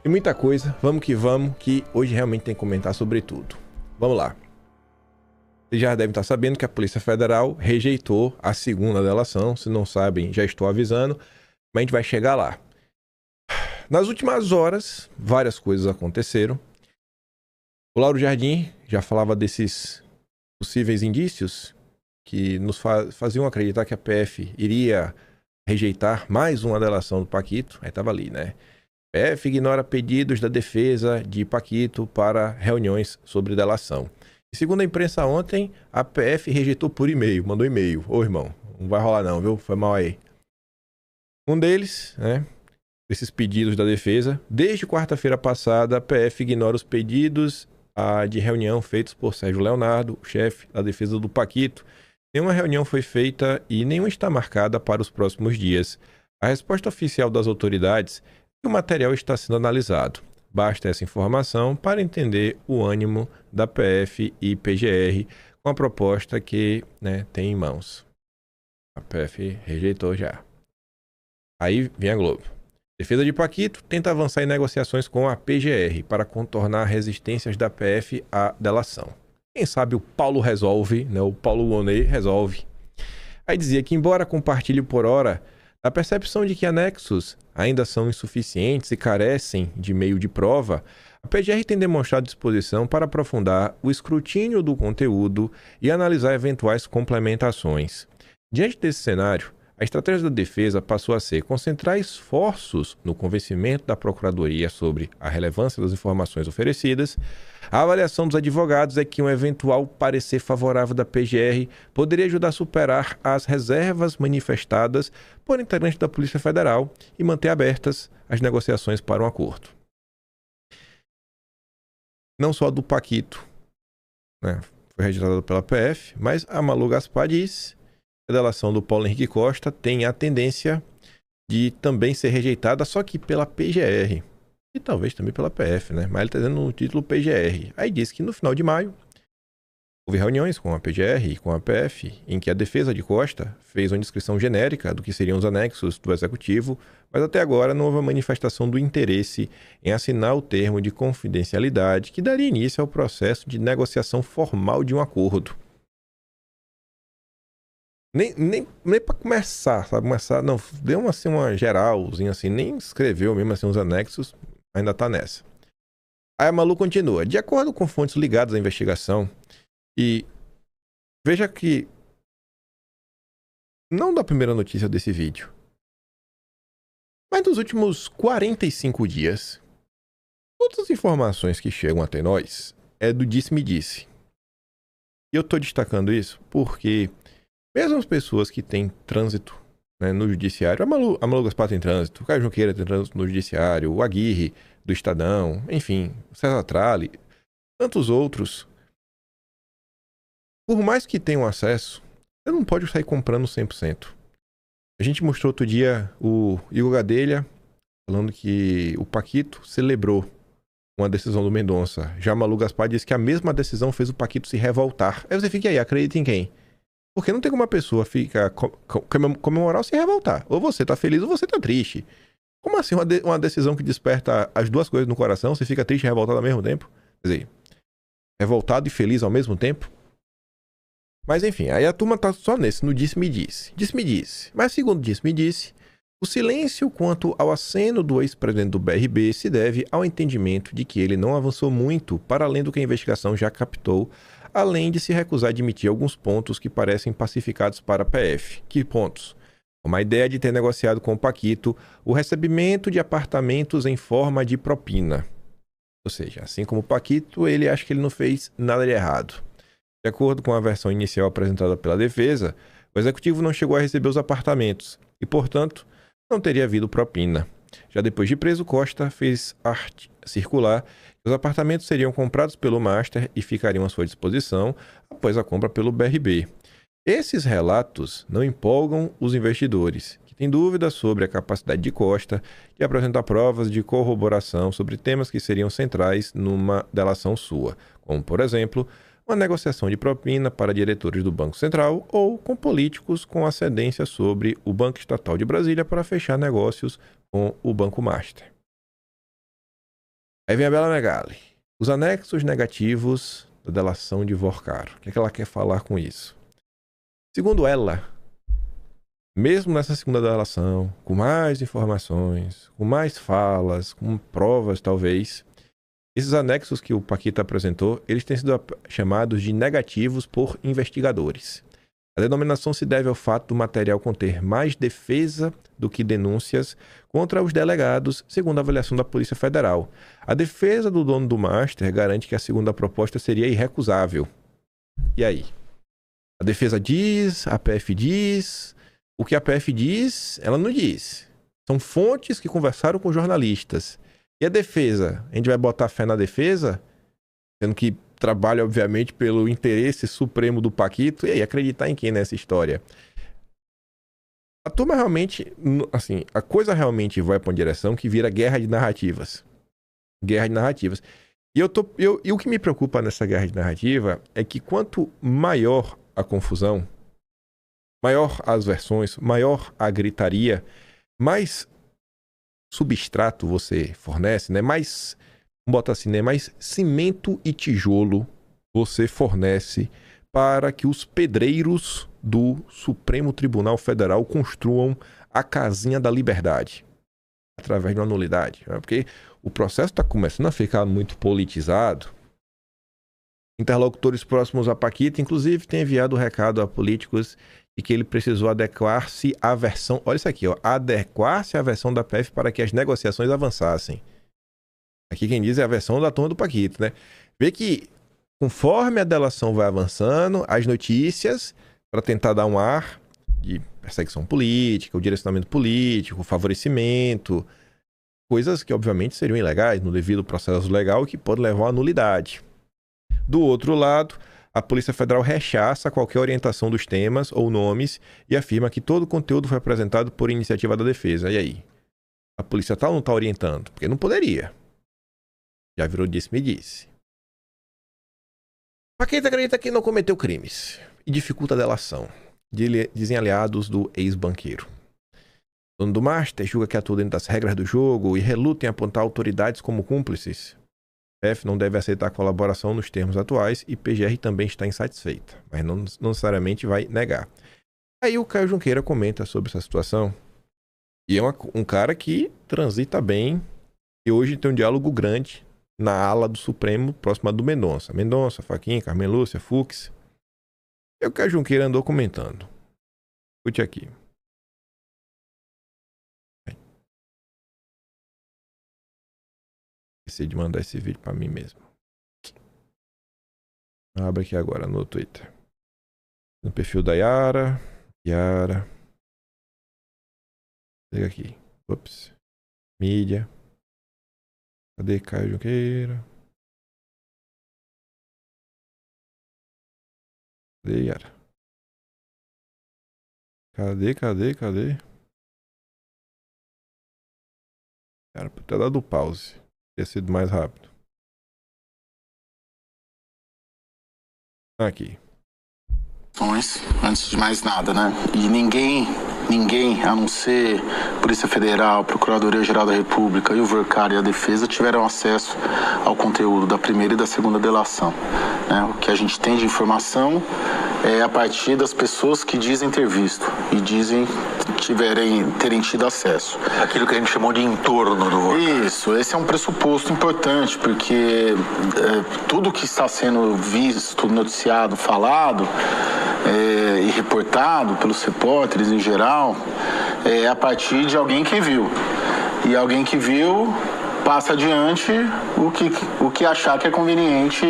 E muita coisa, vamos, que hoje realmente tem que comentar sobre tudo. Vamos lá. Vocês já devem estar sabendo que a Polícia Federal rejeitou a segunda delação. Se não sabem, já estou avisando, mas a gente vai chegar lá. Nas últimas horas, várias coisas aconteceram. O Lauro Jardim já falava desses possíveis indícios que nos faziam acreditar que a PF iria rejeitar mais uma delação do Paquito. Aí estava ali, né? PF ignora pedidos da defesa de Paquito para reuniões sobre delação. E segundo a imprensa ontem, a PF rejeitou por e-mail, mandou e-mail. Ô irmão, não vai rolar não, viu? Foi mal aí. Um deles, né? Esses pedidos da defesa. Desde quarta-feira passada, a PF ignora os pedidos de reunião feitos por Sérgio Leonardo, o chefe da defesa do Paquito. Nenhuma reunião foi feita e nenhuma está marcada para os próximos dias. A resposta oficial das autoridades é que o material está sendo analisado. Basta essa informação para entender o ânimo da PF e PGR com a proposta que, né, tem em mãos. A PF rejeitou já. Aí vem a Globo. Defesa de Paquito tenta avançar em negociações com a PGR para contornar resistências da PF à delação. Quem sabe o Paulo resolve, né? O Paulo Monet resolve. Aí dizia que, embora compartilhe por hora a percepção de que anexos ainda são insuficientes e carecem de meio de prova, a PGR tem demonstrado disposição para aprofundar o escrutínio do conteúdo e analisar eventuais complementações. Diante desse cenário, a estratégia da defesa passou a ser concentrar esforços no convencimento da Procuradoria sobre a relevância das informações oferecidas. A avaliação dos advogados é que um eventual parecer favorável da PGR poderia ajudar a superar as reservas manifestadas por integrantes da Polícia Federal e manter abertas as negociações para um acordo. Não só do Paquito, né, foi registrado pela PF, mas a Malu Gaspar disse: a delação do Paulo Henrique Costa tem a tendência de também ser rejeitada, só que pela PGR. E talvez também pela PF, né? Mas ele está dizendo no título PGR. Aí diz que no final de maio houve reuniões com a PGR e com a PF, em que a defesa de Costa fez uma descrição genérica do que seriam os anexos do Executivo, mas até agora não houve a manifestação do interesse em assinar o termo de confidencialidade que daria início ao processo de negociação formal de um acordo. Nem para começar, sabe? Não, deu assim, uma geralzinha assim, nem escreveu mesmo assim os anexos, ainda tá nessa. Aí a Malu continua. De acordo com fontes ligadas à investigação, e veja que não da primeira notícia desse vídeo, mas dos últimos 45 dias, todas as informações que chegam até nós é do disse-me-disse. E eu tô destacando isso porque mesmo as pessoas que têm trânsito, né, no judiciário, a Malu Gaspar tem trânsito, o Caio Junqueira tem trânsito no judiciário, o Aguirre do Estadão, enfim, o César Tralli, tantos outros. Por mais que tenham acesso, você não pode sair comprando 100%. A gente mostrou outro dia o Igor Gadelha falando que o Paquito celebrou uma decisão do Mendonça. Já a Malu Gaspar disse que a mesma decisão fez o Paquito se revoltar. Aí você fica aí, acredita em quem? Porque não tem como uma pessoa ficar comemorar ou se revoltar. Ou você tá feliz ou você tá triste. Como assim uma decisão que desperta as duas coisas no coração? Você fica triste e revoltado ao mesmo tempo? Quer dizer, revoltado e feliz ao mesmo tempo? Mas enfim, aí a turma tá só nesse, no disse-me-disse. Disse-me-disse. Mas segundo disse-me-disse, o silêncio quanto ao aceno do ex-presidente do BRB se deve ao entendimento de que ele não avançou muito para além do que a investigação já captou, além de se recusar a admitir alguns pontos que parecem pacificados para a PF. Que pontos? Como a ideia de ter negociado com o Paquito o recebimento de apartamentos em forma de propina. Ou seja, assim como o Paquito, ele acha que ele não fez nada de errado. De acordo com a versão inicial apresentada pela defesa, o executivo não chegou a receber os apartamentos e, portanto, não teria havido propina. Já depois de preso, Costa fez arte circular que os apartamentos seriam comprados pelo Master e ficariam à sua disposição após a compra pelo BRB. Esses relatos não empolgam os investidores, que têm dúvidas sobre a capacidade de Costa de apresentar provas de corroboração sobre temas que seriam centrais numa delação sua, como, por exemplo, uma negociação de propina para diretores do Banco Central ou com políticos com ascendência sobre o Banco Estatal de Brasília para fechar negócios com o Banco Master. Aí vem a Bela Megali. Os anexos negativos da delação de Vorcaro. O que é que ela quer falar com isso? Segundo ela, mesmo nessa segunda delação, com mais informações, com mais falas, com provas talvez, esses anexos que o Paquito apresentou, eles têm sido chamados de negativos por investigadores. A denominação se deve ao fato do material conter mais defesa do que denúncias contra os delegados, segundo a avaliação da Polícia Federal. A defesa do dono do Master garante que a segunda proposta seria irrecusável. E aí? A defesa diz, a PF diz. O que a PF diz, ela não diz. São fontes que conversaram com jornalistas. E a defesa? A gente vai botar fé na defesa? Sendo que trabalha, obviamente, pelo interesse supremo do Paquito. E aí, acreditar em quem nessa história? A turma realmente, assim, a coisa realmente vai para uma direção que vira guerra de narrativas. Guerra de narrativas. E o que me preocupa nessa guerra de narrativa é que quanto maior a confusão, maior as versões, maior a gritaria, mais substrato você fornece, né? Mais, vamos botar assim, né? Mais cimento e tijolo você fornece para que os pedreiros do Supremo Tribunal Federal construam a casinha da liberdade através de uma nulidade. Né? Porque o processo está começando a ficar muito politizado. Interlocutores próximos a Paquito, inclusive, têm enviado o recado a políticos de que ele precisou adequar-se à versão... Olha isso aqui, ó. Adequar-se à versão da PF para que as negociações avançassem. Aqui quem diz é a versão da turma do Paquito, né? Vê que, conforme a delação vai avançando, as notícias, para tentar dar um ar de perseguição política, o direcionamento político, o favorecimento, coisas que, obviamente, seriam ilegais no devido processo legal e que podem levar à nulidade. Do outro lado, a Polícia Federal rechaça qualquer orientação dos temas ou nomes e afirma que todo o conteúdo foi apresentado por iniciativa da defesa. E aí? A polícia tal não está orientando? Porque não poderia. Já virou disse-me-disse. Paquito acredita que não cometeu crimes e dificulta a delação, dizem aliados do ex-banqueiro. O dono do Master julga que atua dentro das regras do jogo e reluta em apontar autoridades como cúmplices. PF não deve aceitar a colaboração nos termos atuais e PGR também está insatisfeita, mas não necessariamente vai negar. Aí o Caio Junqueira comenta sobre essa situação e é um cara que transita bem e hoje tem um diálogo grande na ala do Supremo próxima do Mendonça. Mendonça, Fachin, Carmen Lúcia, Fux. E o Caio Junqueira andou comentando. Escute aqui. Esqueci de mandar esse vídeo pra mim mesmo. Abre aqui agora no Twitter. No perfil da Yara. Yara. Pega aqui. Ops. Mídia. Cadê Caio Junqueira? Cadê Yara? Cadê? Era pra ter dado pause. Ter sido mais rápido. Aqui. Antes de mais nada, né? E ninguém, a não ser Polícia Federal, Procuradoria-Geral da República e o Vorcaro e a Defesa tiveram acesso ao conteúdo da primeira e da segunda delação. Né? O que a gente tem de informação é a partir das pessoas que dizem ter visto e dizem terem tido acesso. Aquilo que a gente chamou de entorno do Vorcaro. Isso, esse é um pressuposto importante, porque tudo que está sendo visto, noticiado, falado e reportado pelos repórteres em geral é a partir de alguém que viu. E alguém que viu passa adiante o que achar que é conveniente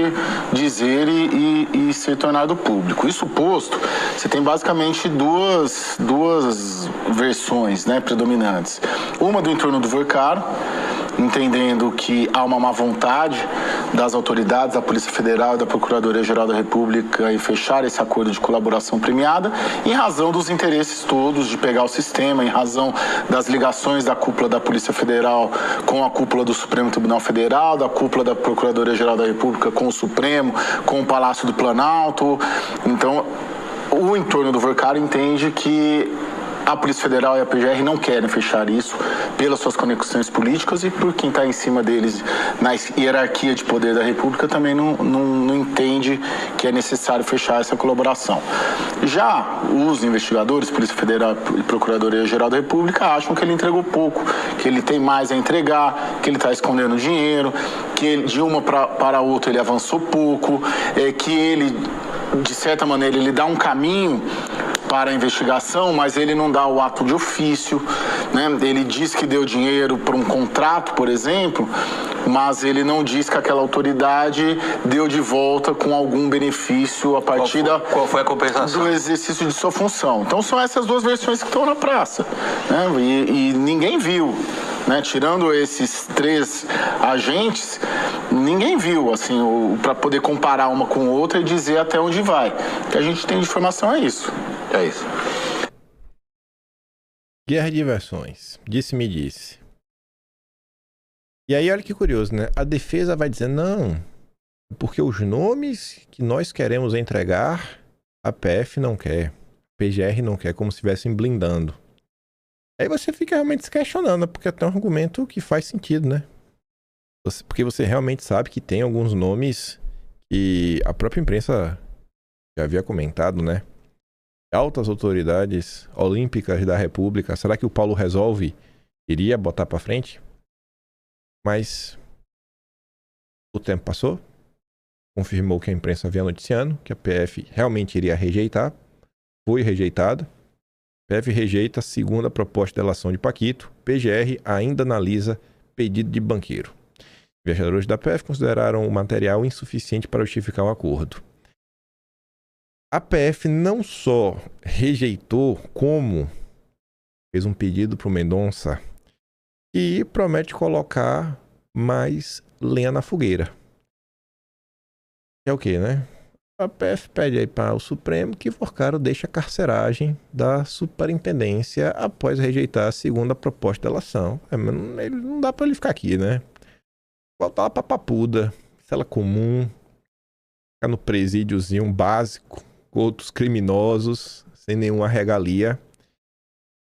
dizer e ser tornado público. Isso posto, você tem basicamente duas versões, né, predominantes. Uma do entorno do Vorcaro, entendendo que há uma má vontade das autoridades, da Polícia Federal e da Procuradoria-Geral da República em fechar esse acordo de colaboração premiada, em razão dos interesses todos de pegar o sistema, em razão das ligações da cúpula da Polícia Federal com a cúpula do Supremo Tribunal Federal, da cúpula da Procuradoria-Geral da República com o Supremo, com o Palácio do Planalto. Então, o entorno do Vorcaro entende que A Polícia Federal e a PGR não querem fechar isso pelas suas conexões políticas e por quem está em cima deles na hierarquia de poder da República também não entende que é necessário fechar essa colaboração. Já os investigadores, Polícia Federal e Procuradoria-Geral da República, acham que ele entregou pouco, que ele tem mais a entregar, que ele está escondendo dinheiro, que ele, de uma para outra ele avançou pouco, que ele, de certa maneira, ele dá um caminho para a investigação, mas ele não dá o ato de ofício, né? Ele diz que deu dinheiro para um contrato, por exemplo, mas ele não diz que aquela autoridade deu de volta com algum benefício a partir qual foi a compensação? Do exercício de sua função. Então são essas duas versões que estão na praça, né? E ninguém viu, né? Tirando esses 3 agentes, ninguém viu, assim, para poder comparar uma com outra e dizer até onde vai. O que a gente tem de informação é isso. É isso. Guerra de versões. Disse-me disse. E aí, olha que curioso, né? A defesa vai dizer, não, porque os nomes que nós queremos entregar, a PF não quer, a PGR não quer, como se estivessem blindando. Aí você fica realmente se questionando, porque é um argumento que faz sentido, né? Porque você realmente sabe que tem alguns nomes que a própria imprensa já havia comentado, né? Altas autoridades olímpicas da República. Será que o Paulo Resolve iria botar para frente? Mas o tempo passou. Confirmou que a imprensa havia noticiando que a PF realmente iria rejeitar. Foi rejeitada. A PF rejeita a segunda proposta de delação de Paquito. PGR ainda analisa pedido de banqueiro. Investigadores da PF consideraram o material insuficiente para justificar o acordo. A PF não só rejeitou, como fez um pedido para o Mendonça e promete colocar mais lenha na fogueira. É o quê, né? A PF pede aí para o Supremo que Forcaro deixe a carceragem da superintendência após rejeitar a segunda proposta de delação. Não dá para ele ficar aqui, né? Voltar lá para Papuda, cela comum, ficar no presídiozinho básico, com outros criminosos, sem nenhuma regalia.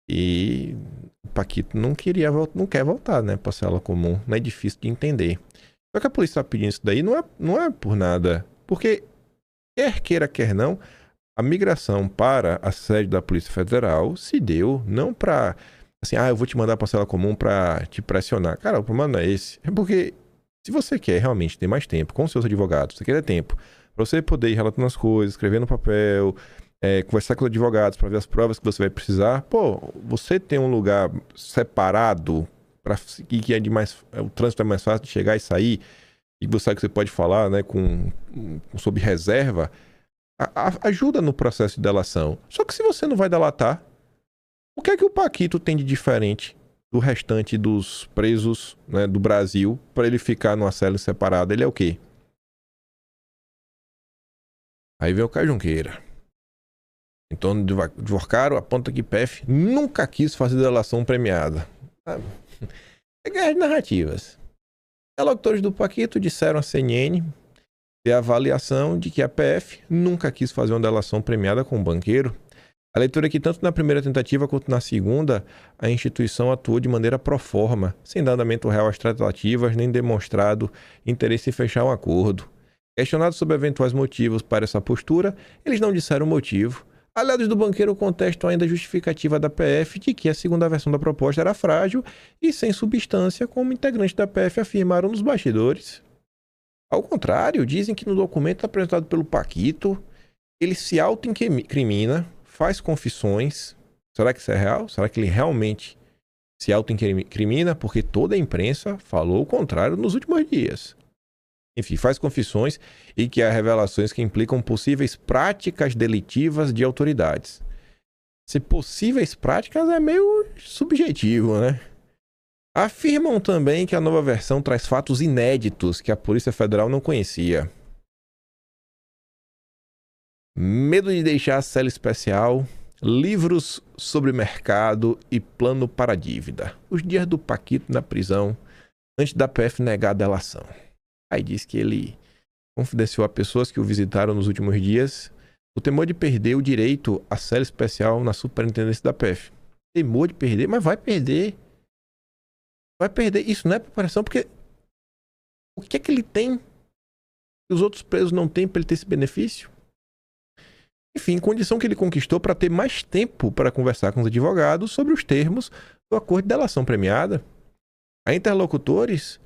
E o Paquito não quer voltar, né, pra cela comum. Não é difícil de entender. Só que a polícia tá pedindo isso daí não é por nada. Porque, quer queira, quer não, a migração para a sede da Polícia Federal se deu não pra, assim, eu vou te mandar pra cela comum pra te pressionar. Cara, o problema não é esse. É porque, se você quer realmente ter mais tempo com seus advogados, você quer ter tempo para você poder ir relatando as coisas, escrever no papel, conversar com os advogados para ver as provas que você vai precisar. Pô, você tem um lugar separado para que é de mais, o trânsito é mais fácil de chegar e sair, e você sabe que você pode falar, né, sob reserva, ajuda no processo de delação. Só que se você não vai delatar, o que é que o Paquito tem de diferente do restante dos presos, né, do Brasil para ele ficar numa cela separada? Ele é o quê? Aí vem o Caio Junqueira. Em torno de Forcaro, aponta que PF nunca quis fazer delação premiada. É guerra de narrativas. Interlocutores do Paquito disseram à CNN ter a avaliação de que a PF nunca quis fazer uma delação premiada com o banqueiro. A leitura é que tanto na primeira tentativa quanto na segunda, a instituição atuou de maneira pro forma, sem dar andamento real às tratativas, nem demonstrado interesse em fechar um acordo. Questionados sobre eventuais motivos para essa postura, eles não disseram o motivo. Aliados do banqueiro contestam ainda a justificativa da PF de que a segunda versão da proposta era frágil e sem substância, como integrantes da PF afirmaram nos bastidores. Ao contrário, dizem que no documento apresentado pelo Paquito, ele se auto-incrimina, faz confissões. Será que isso é real? Será que ele realmente se auto-incrimina? Porque toda a imprensa falou o contrário nos últimos dias. Enfim, faz confissões e que há revelações que implicam possíveis práticas delitivas de autoridades. Se possíveis práticas é meio subjetivo, né? Afirmam também que a nova versão traz fatos inéditos que a Polícia Federal não conhecia. Medo de deixar a cela especial, livros sobre mercado e plano para dívida. Os dias do Paquito na prisão, antes da PF negar a delação. Aí diz que ele confidenciou a pessoas que o visitaram nos últimos dias o temor de perder o direito à cela especial na superintendência da PF. Temor de perder, mas vai perder. Vai perder. Isso não é preparação, porque o que é que ele tem que os outros presos não têm para ele ter esse benefício? Enfim, condição que ele conquistou para ter mais tempo para conversar com os advogados sobre os termos do acordo de delação premiada. A interlocutores,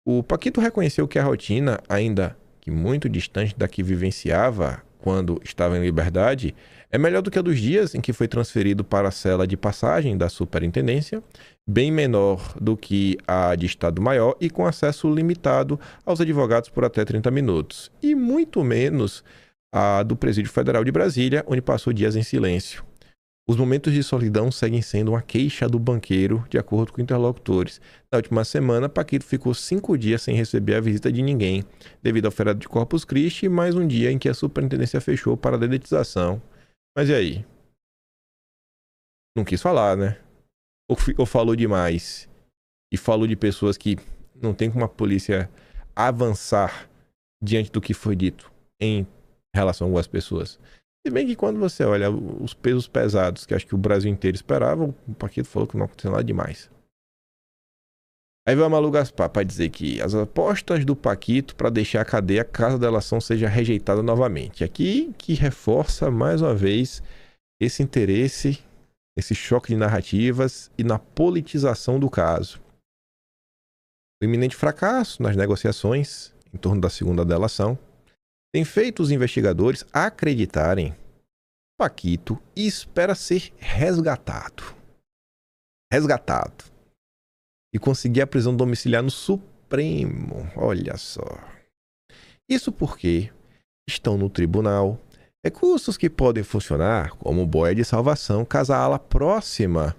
o Paquito reconheceu que a rotina, ainda que muito distante da que vivenciava quando estava em liberdade, é melhor do que a dos dias em que foi transferido para a cela de passagem da superintendência, bem menor do que a de Estado Maior e com acesso limitado aos advogados por até 30 minutos, e muito menos a do Presídio Federal de Brasília, onde passou dias em silêncio. Os momentos de solidão seguem sendo uma queixa do banqueiro, de acordo com interlocutores. Na última semana, Paquito ficou 5 dias sem receber a visita de ninguém, devido ao feriado de Corpus Christi e mais um dia em que a superintendência fechou para a dedetização. Mas e aí? Não quis falar, né? Ou falou demais? E falou de pessoas que não tem como a polícia avançar diante do que foi dito em relação com as pessoas. Se bem que quando você olha os pesos pesados que acho que o Brasil inteiro esperava, o Paquito falou que não aconteceu nada demais. Aí vai a Malu Gaspar para dizer que as apostas do Paquito para deixar a cadeia caso a delação seja rejeitada novamente. Aqui que reforça mais uma vez esse interesse, esse choque de narrativas e na politização do caso. O iminente fracasso nas negociações em torno da segunda delação tem feito os investigadores acreditarem que Paquito espera ser resgatado. E conseguir a prisão domiciliar no Supremo. Olha só. Isso porque estão no tribunal recursos que podem funcionar como boia de salvação caso a ala próxima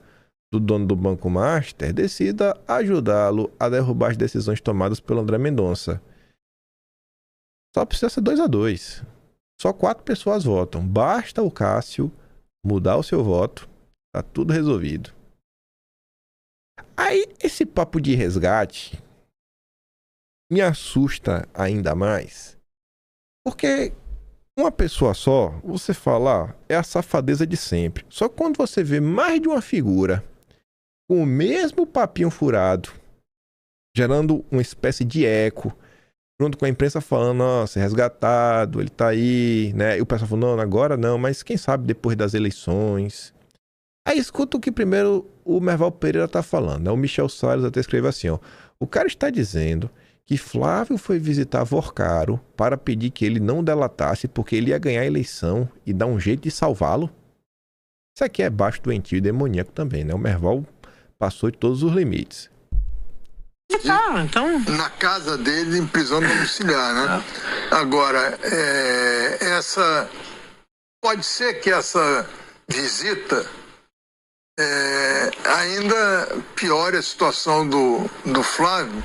do dono do Banco Master decida ajudá-lo a derrubar as decisões tomadas pelo André Mendonça. Só precisa ser 2-2. Só 4 pessoas votam. Basta o Cássio mudar o seu voto. Tá tudo resolvido. Aí, esse papo de resgate me assusta ainda mais. Porque uma pessoa só, você fala, é a safadeza de sempre. Só que quando você vê mais de uma figura com o mesmo papinho furado, gerando uma espécie de eco, junto com a imprensa falando, nossa, resgatado, ele tá aí, né? E o pessoal falando, não, agora não, mas quem sabe depois das eleições. Aí escuta o que primeiro o Merval Pereira tá falando, né? O Michel Salles até escreve assim, ó. O cara está dizendo que Flávio foi visitar Vorcaro para pedir que ele não delatasse porque ele ia ganhar a eleição e dar um jeito de salvá-lo. Isso aqui é baixo, doentio e demoníaco também, né? O Merval passou de todos os limites. Então... Na casa dele, em prisão domiciliar, né? Agora, pode ser que essa visita ainda piore a situação do Flávio,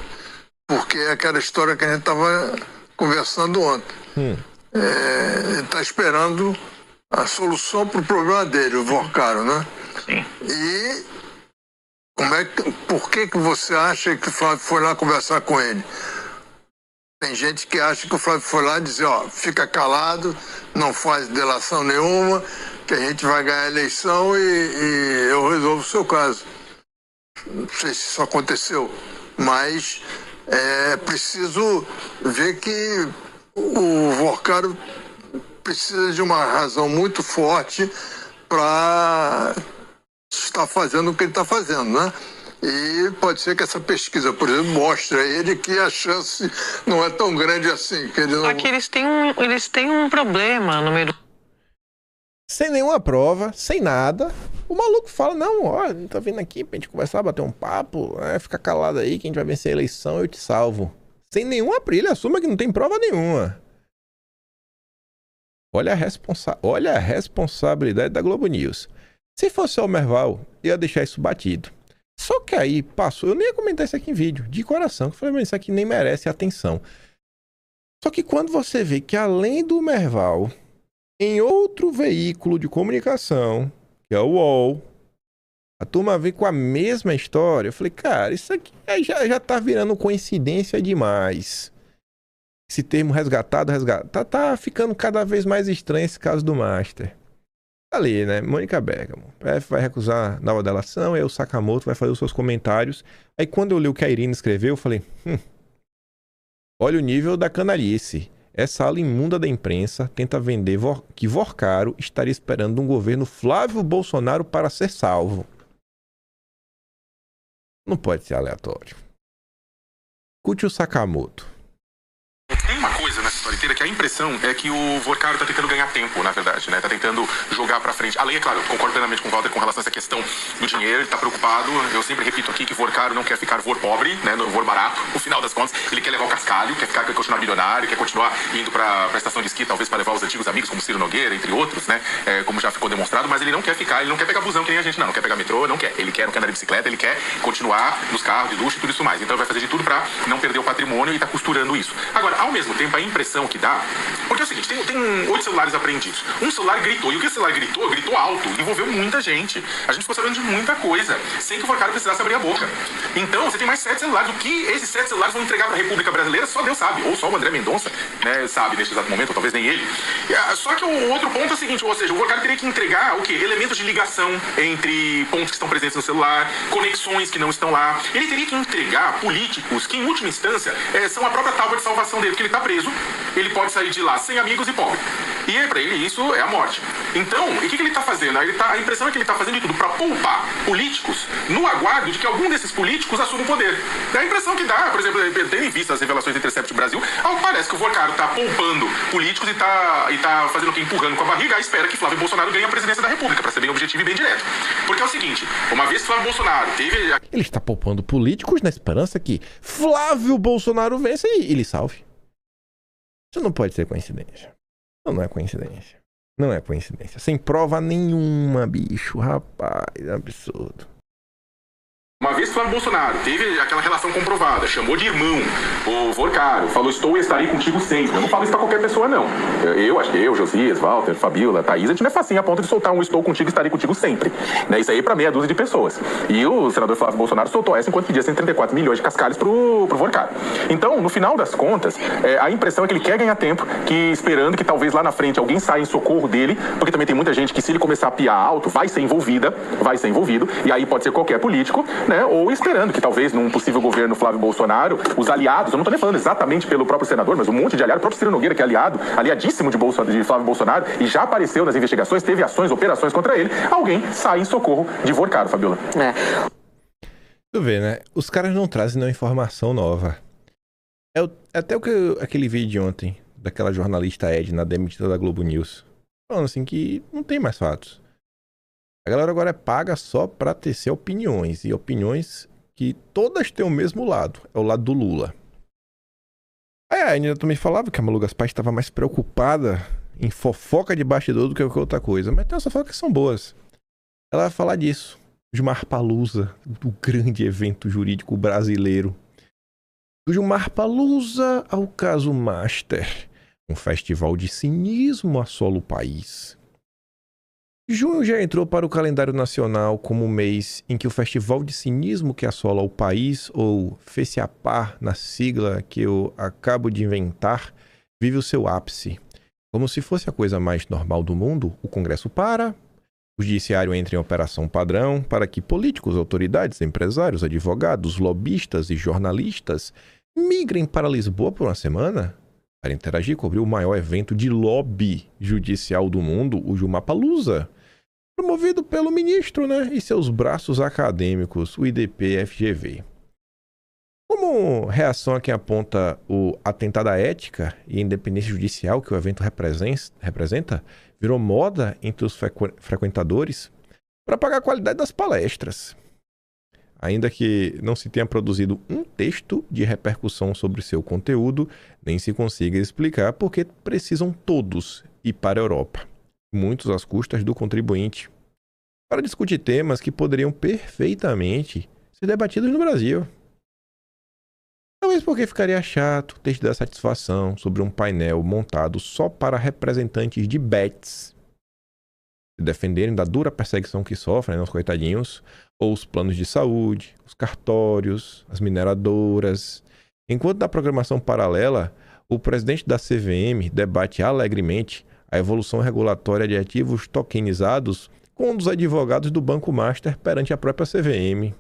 porque é aquela história que a gente estava conversando ontem. Ele está esperando a solução para o problema dele, o Vorcaro, né? Sim. E por que você acha que o Flávio foi lá conversar com ele? Tem gente que acha que o Flávio foi lá dizer, ó, fica calado, não faz delação nenhuma, que a gente vai ganhar a eleição e eu resolvo o seu caso. Não sei se isso aconteceu, mas é preciso ver que o Vorcaro precisa de uma razão muito forte para estar fazendo o que ele está fazendo, né? E pode ser que essa pesquisa, por exemplo, mostre a ele que a chance não é tão grande assim. Que ele não... Só que eles têm um problema no meio do... Sem nenhuma prova, sem nada. O maluco fala, não, ó, tá vindo aqui pra gente conversar, bater um papo, fica calado aí que a gente vai vencer a eleição, eu te salvo. Sem nenhuma ele assuma que não tem prova nenhuma. Olha a responsabilidade da Globo News. Se fosse o Merval, ia deixar isso batido. Só que aí passou, eu nem ia comentar isso aqui em vídeo, de coração, que eu falei, mas isso aqui nem merece atenção. Só que quando você vê que além do Merval, em outro veículo de comunicação, que é o UOL, a turma vem com a mesma história, eu falei, cara, isso aqui já tá virando coincidência demais. Esse termo resgatado, tá ficando cada vez mais estranho esse caso do Master. Ali, né? Mônica Bergamo. O PF vai recusar nova delação, aí o Sakamoto vai fazer os seus comentários. Aí quando eu li o que a Irina escreveu, eu falei, olha o nível da canalice. Essa ala imunda da imprensa tenta vender que Vorcaro estaria esperando um governo Flávio Bolsonaro para ser salvo. Não pode ser aleatório. Escute o Sakamoto. Tem uma coisa nessa história inteira que a impressão é que o Vorcaro tá tentando ganhar tempo, na verdade, né? Tá tentando jogar pra frente. Além, é claro, eu concordo plenamente com o Walter com relação a essa questão do dinheiro, ele tá preocupado. Eu sempre repito aqui que Vorcaro não quer ficar vor pobre, né? No vor barato. No final das contas, ele quer levar o cascalho, quer continuar bilionário, quer continuar indo pra estação de esqui, talvez pra levar os antigos amigos, como Ciro Nogueira, entre outros, né? Como já ficou demonstrado, mas ele não quer ficar, ele não quer pegar busão que nem a gente, não quer pegar metrô, não quer. Ele quer andar de bicicleta, ele quer continuar nos carros de luxo e tudo isso mais. Então ele vai fazer de tudo pra não perder o patrimônio e tá costurando isso. Agora, ao mesmo tempo, a impressão que dá, porque é o seguinte, tem 8 celulares apreendidos. Um celular gritou, e o que o celular gritou alto, envolveu muita gente. A gente ficou sabendo de muita coisa, sem que o Vorcaro precisasse abrir a boca. Então, você tem mais 7 celulares. O que esses 7 celulares vão entregar para a República Brasileira, só Deus sabe. Ou só o André Mendonça, né, sabe neste exato momento, ou talvez nem ele. Só que o outro ponto é o seguinte, ou seja, o Vorcaro teria que entregar o quê? Elementos de ligação entre pontos que estão presentes no celular, conexões que não estão lá. Ele teria que entregar políticos que, em última instância, são a própria tábua de salvação dele, porque ele está preso, ele pode sair de lá sem amigos e pobre. E para ele isso é a morte. Então, o que ele está fazendo? A impressão é que ele está fazendo de tudo para poupar políticos no aguardo de que algum desses políticos assuma o poder. É a impressão que dá, por exemplo, tendo em vista as revelações do Intercept Brasil, parece que o Vorcaro está poupando políticos e tá fazendo o que? Empurrando com a barriga, à espera que Flávio Bolsonaro ganhe a presidência da República, para ser bem objetivo e bem direto. Porque é o seguinte, uma vez que Flávio Bolsonaro teve... Ele está poupando políticos na esperança que Flávio Bolsonaro vença e ele salve. Isso não pode ser coincidência. Não é coincidência. Não é coincidência. Sem prova nenhuma, bicho. Rapaz, é absurdo. Uma vez que Flávio Bolsonaro teve aquela relação comprovada, chamou de irmão o Vorcaro, falou estou e estarei contigo sempre. Eu não falo isso pra qualquer pessoa, não. Eu, Josias, Walter, Fabiola, Thaís, a gente não é facinho a ponto de soltar um estou contigo e estarei contigo sempre. Né? Isso aí pra meia dúzia de pessoas. E o senador Flávio Bolsonaro soltou essa enquanto pedia 134 milhões de cascalhos pro Vorcaro. Então, no final das contas, a impressão é que ele quer ganhar tempo, que esperando que talvez lá na frente alguém saia em socorro dele, porque também tem muita gente que se ele começar a piar alto, vai ser envolvido, e aí pode ser qualquer político, né? Ou esperando que talvez num possível governo Flávio Bolsonaro, os aliados, eu não estou nem falando exatamente pelo próprio senador, mas um monte de aliado, o próprio Ciro Nogueira, que é aliadíssimo de Flávio Bolsonaro, e já apareceu nas investigações, teve operações contra ele, alguém sai em socorro de Vorcaro, Fabiola. Tu vê, né? Os caras não trazem nenhuma informação nova. Até aquele vídeo de ontem, daquela jornalista Edna, demitida da Globo News, falando assim que não tem mais fatos. A galera agora é paga só pra tecer opiniões. E opiniões que todas têm o mesmo lado. É o lado do Lula. Aí a Aninha também falava que a Malu Gaspar estava mais preocupada em fofoca de bastidor do que qualquer outra coisa. Mas tem umas fofocas que são boas. Ela vai falar disso. Gilmar Palusa, do grande evento jurídico brasileiro. Do Gilmar Palusa ao caso Master. Um festival de cinismo assola o país. Junho já entrou para o calendário nacional como o mês em que o festival de cinismo que assola o país, ou FECIAPAR, na sigla que eu acabo de inventar, vive o seu ápice. Como se fosse a coisa mais normal do mundo, o Congresso para, o Judiciário entra em operação padrão para que políticos, autoridades, empresários, advogados, lobistas e jornalistas migrem para Lisboa por uma semana para interagir e cobrir o maior evento de lobby judicial do mundo, o Gilmar Palusa, promovido pelo ministro, né, e seus braços acadêmicos, o IDP-FGV. Como reação a quem aponta o atentado à ética e independência judicial que o evento representa, virou moda entre os frequentadores para pagar a qualidade das palestras. Ainda que não se tenha produzido um texto de repercussão sobre seu conteúdo, nem se consiga explicar por que precisam todos ir para a Europa, muitos às custas do contribuinte, para discutir temas que poderiam perfeitamente ser debatidos no Brasil. Talvez porque ficaria chato ter de dar satisfação sobre um painel montado só para representantes de bets se defenderem da dura perseguição que sofrem, né, os coitadinhos, ou os planos de saúde, os cartórios, as mineradoras. Enquanto na programação paralela, o presidente da CVM debate alegremente a evolução regulatória de ativos tokenizados com um dos advogados do Banco Master perante a própria CVM.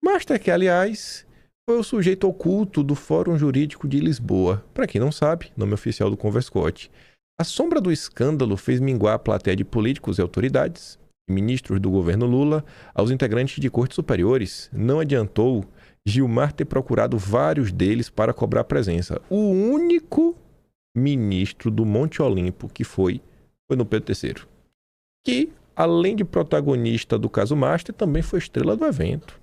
Master que, aliás, foi o sujeito oculto do Fórum Jurídico de Lisboa. Para quem não sabe, nome oficial do Converscote. A sombra do escândalo fez minguar a plateia de políticos e autoridades, e ministros do governo Lula, aos integrantes de cortes superiores. Não adiantou Gilmar ter procurado vários deles para cobrar presença. O único ministro do Monte Olimpo que foi no Pedro III. Que, além de protagonista do caso Master, também foi estrela do evento.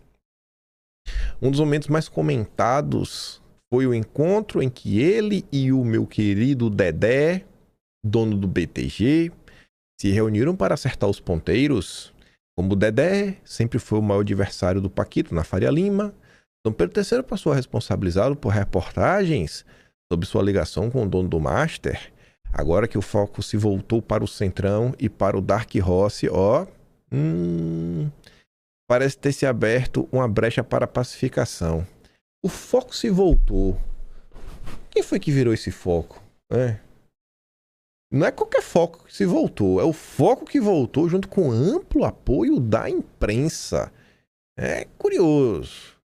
Um dos momentos mais comentados foi o encontro em que ele e o meu querido Dedé, dono do BTG, se reuniram para acertar os ponteiros. Como o Dedé sempre foi o maior adversário do Paquito na Faria Lima, Dom Pedro III passou a responsabilizá-lo por reportagens sobre sua ligação com o dono do Master. Agora que o foco se voltou para o Centrão e para o Dark Rossi, parece ter se aberto uma brecha para a pacificação. O foco se voltou. Quem foi que virou esse foco? Não é qualquer foco que se voltou, é o foco que voltou junto com amplo apoio da imprensa. É curioso.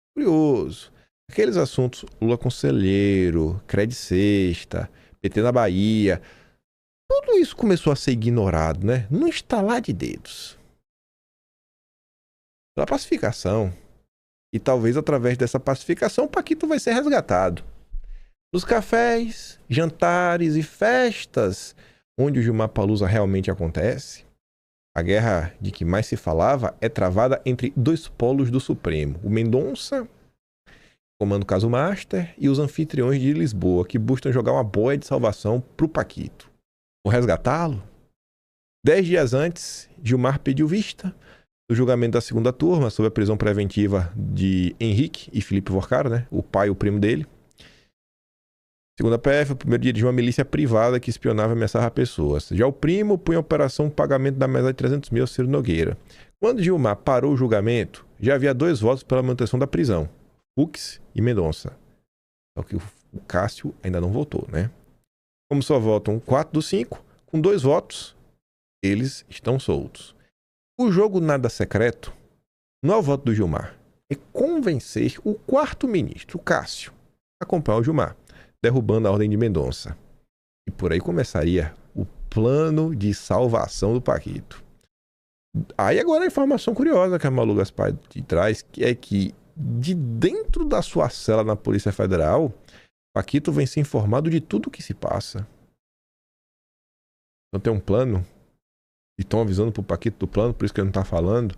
Aqueles assuntos Lula Conselheiro, Cred Sexta, PT na Bahia, tudo isso começou a ser ignorado, né? Num estalar de dedos. Pela pacificação. E talvez através dessa pacificação o Paquito vai ser resgatado. Nos cafés, jantares e festas onde o Gilmar Palusa realmente acontece, a guerra de que mais se falava é travada entre dois polos do Supremo. O Mendonça, comando o caso Master, e os anfitriões de Lisboa, que buscam jogar uma boia de salvação pro Paquito. Vou resgatá-lo? 10 dias antes, Gilmar pediu vista do julgamento da segunda turma sobre a prisão preventiva de Henrique e Felipe Vorcara, né? O pai e o primo dele. Segundo a PF, o primeiro dia de uma milícia privada que espionava e ameaçava pessoas. Já o primo punha em operação o pagamento da mesa de 300 mil ao Ciro Nogueira. Quando Gilmar parou o julgamento, já havia 2 votos pela manutenção da prisão. Fux e Mendonça. Só que o Cássio ainda não votou, né? Como só votam 4 dos 5, com 2 votos, eles estão soltos. O jogo nada secreto não é o voto do Gilmar. É convencer o 4º ministro, o Cássio, a acompanhar o Gilmar, derrubando a ordem de Mendonça. E por aí começaria o plano de salvação do Paquito. Aí agora a informação curiosa que a Malu Gaspar traz, que é que de dentro da sua cela na Polícia Federal, Paquito vem ser informado de tudo o que se passa. Então tem um plano, e estão avisando pro Paquito do plano, por isso que ele não tá falando.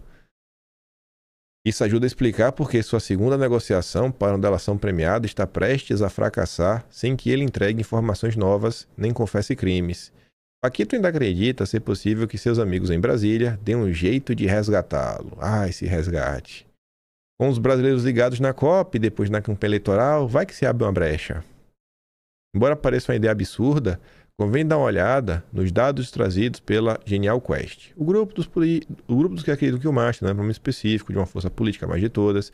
Isso ajuda a explicar porque sua segunda negociação para uma delação premiada está prestes a fracassar sem que ele entregue informações novas nem confesse crimes. Paquito ainda acredita ser possível que seus amigos em Brasília deem um jeito de resgatá-lo. Esse resgate. Com os brasileiros ligados na COP e depois na campanha eleitoral, vai que se abre uma brecha. Embora pareça uma ideia absurda, convém dar uma olhada nos dados trazidos pela Genial Quest. O grupo dos que acreditam que o Master, não é um nome específico de uma força política mais de todas,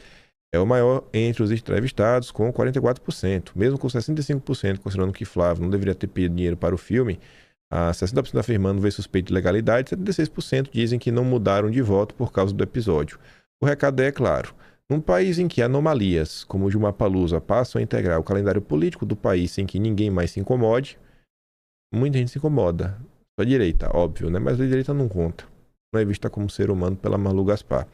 é o maior entre os entrevistados, com 44%. Mesmo com 65%, considerando que Flávio não deveria ter pedido dinheiro para o filme, a 60% afirmando ver suspeito de legalidade, 76% dizem que não mudaram de voto por causa do episódio. O recado é claro. Num país em que anomalias, como o Gilmar Palusa, passam a integrar o calendário político do país sem que ninguém mais se incomode, muita gente se incomoda. Só a direita, óbvio, né? Mas a direita não conta. Não é vista como ser humano pela Malu Gaspar.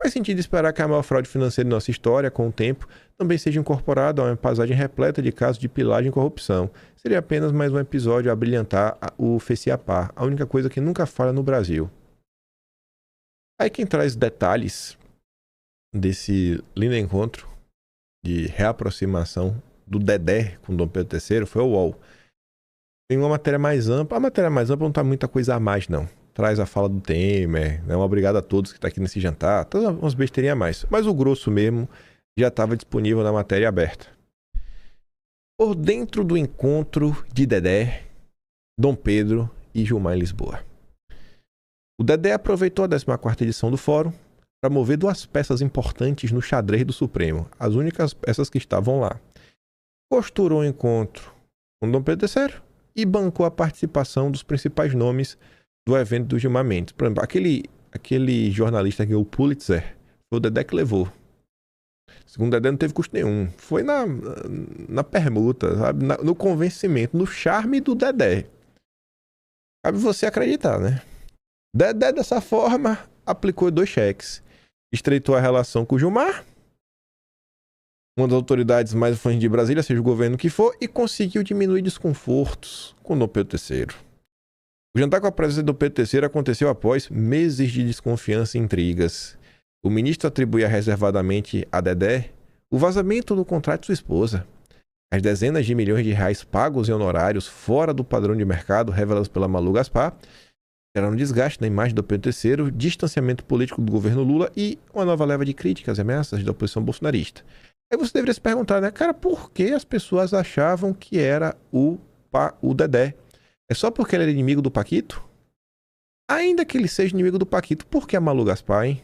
Faz sentido esperar que a maior fraude financeira de nossa história, com o tempo, também seja incorporada a uma paisagem repleta de casos de pilagem e corrupção. Seria apenas mais um episódio a brilhantar o FECIAPAR, a única coisa que nunca falha no Brasil. Aí quem traz detalhes desse lindo encontro de reaproximação do Dedé com Dom Pedro III foi o UOL. Tem uma matéria mais ampla. A matéria mais ampla não tá muita coisa a mais, não. Traz a fala do Temer, né? Um obrigado a todos que tá aqui nesse jantar. Todas umas besteirinhas a mais. Mas o grosso mesmo já estava disponível na matéria aberta. Por dentro do encontro de Dedé, Dom Pedro e Gilmar em Lisboa. O Dedé aproveitou a 14ª edição do Fórum para mover 2 peças importantes no xadrez do Supremo, as únicas peças que estavam lá. Costurou o encontro com Dom Pedro III e bancou a participação dos principais nomes do evento do Gilmar Mendes. Por exemplo, aquele jornalista que ganhou o Pulitzer, foi o Dedé que levou. Segundo o Dedé, não teve custo nenhum. Foi na permuta, sabe? No convencimento, no charme do Dedé. Cabe você acreditar, né? Dedé, dessa forma, aplicou 2 cheques. Estreitou a relação com o Gilmar, uma das autoridades mais influentes de Brasília, seja o governo que for, e conseguiu diminuir desconfortos com o Dom Pedro III. O jantar com a presença do Pedro III aconteceu após meses de desconfiança e intrigas. O ministro atribuía reservadamente a Dedé o vazamento do contrato de sua esposa. As dezenas de milhões de reais pagos em honorários fora do padrão de mercado revelados pela Malu Gaspar geraram desgaste na imagem do Pedro III, distanciamento político do governo Lula e uma nova leva de críticas e ameaças da oposição bolsonarista. Aí você deveria se perguntar, né, cara, por que as pessoas achavam que era o Dedé? É só porque ele era inimigo do Paquito? Ainda que ele seja inimigo do Paquito, por que a Malu Gaspar, hein?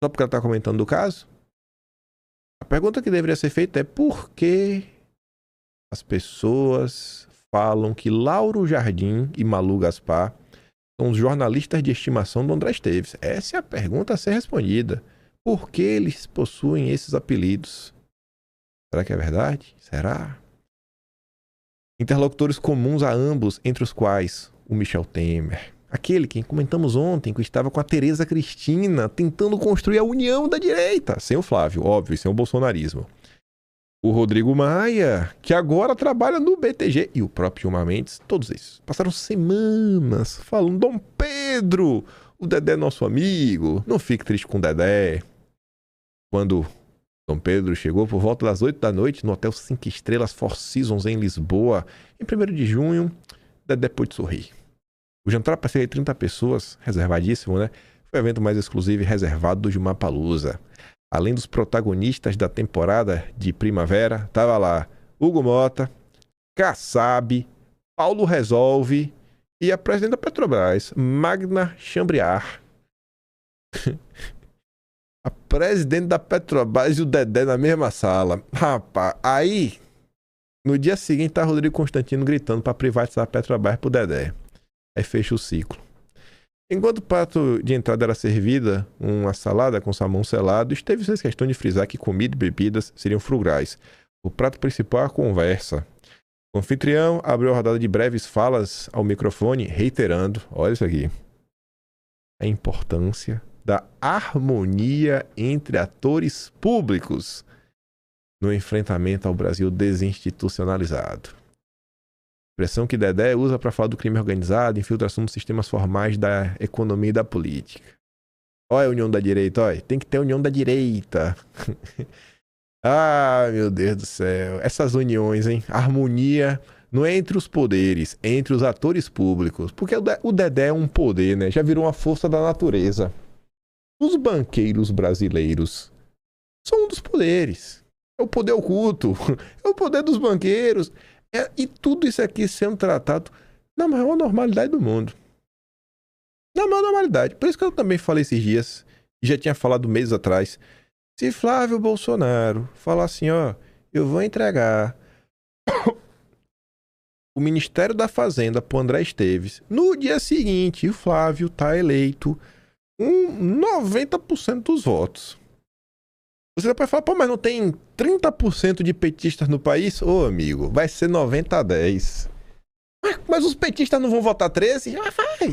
Só porque ela está comentando do caso? A pergunta que deveria ser feita é por que as pessoas falam que Lauro Jardim e Malu Gaspar são os jornalistas de estimação do André Esteves? Essa é a pergunta a ser respondida. Por que eles possuem esses apelidos? Será que é verdade? Será? Interlocutores comuns a ambos, entre os quais o Michel Temer, aquele que comentamos ontem, que estava com a Tereza Cristina, tentando construir a união da direita, sem o Flávio, óbvio, sem o bolsonarismo. O Rodrigo Maia, que agora trabalha no BTG, e o próprio Gilmar Mendes, todos esses passaram semanas falando: Dom Pedro, o Dedé é nosso amigo, não fique triste com o Dedé. Quando Dom Pedro chegou por volta das 8 da noite no Hotel 5 Estrelas Four Seasons em Lisboa, em 1º de junho, Dedé pôde sorrir. O jantar para cerca de 30 pessoas, reservadíssimo, né? Foi o evento mais exclusivo e reservado do Gilmar Palusa. Além dos protagonistas da temporada de primavera, tava lá Hugo Mota, Kassab, Paulo Resolve e a presidente da Petrobras, Magna Chambriard. A presidente da Petrobras e o Dedé na mesma sala. Rapaz, aí no dia seguinte tá Rodrigo Constantino gritando para privatizar a Petrobras pro Dedé. Aí fecha o ciclo. Enquanto o prato de entrada era servida, uma salada com salmão selado, Esteves fez questão de frisar que comida e bebidas seriam frugais. O prato principal é a conversa. O anfitrião abriu a rodada de breves falas ao microfone, reiterando, olha isso aqui, a importância da harmonia entre atores públicos no enfrentamento ao Brasil desinstitucionalizado. Expressão que Dedé usa para falar do crime organizado, infiltração nos sistemas formais da economia e da política. Olha a união da direita, olha. Tem que ter a união da direita. Ah, meu Deus do céu. Essas uniões, hein? Harmonia não é entre os poderes, é entre os atores públicos. Porque o Dedé é um poder, né? Já virou uma força da natureza. Os banqueiros brasileiros são um dos poderes. É o poder oculto. É o poder dos banqueiros. E tudo isso aqui sendo tratado na maior normalidade do mundo. Na maior normalidade. Por isso que eu também falei esses dias, e já tinha falado meses atrás, se Flávio Bolsonaro falar assim, ó, eu vou entregar o Ministério da Fazenda pro André Esteves, no dia seguinte o Flávio tá eleito com 90% dos votos. Você pode falar, pô, mas não tem 30% de petistas no país? Ô, amigo, vai ser 90-10. Mas os petistas não vão votar 13?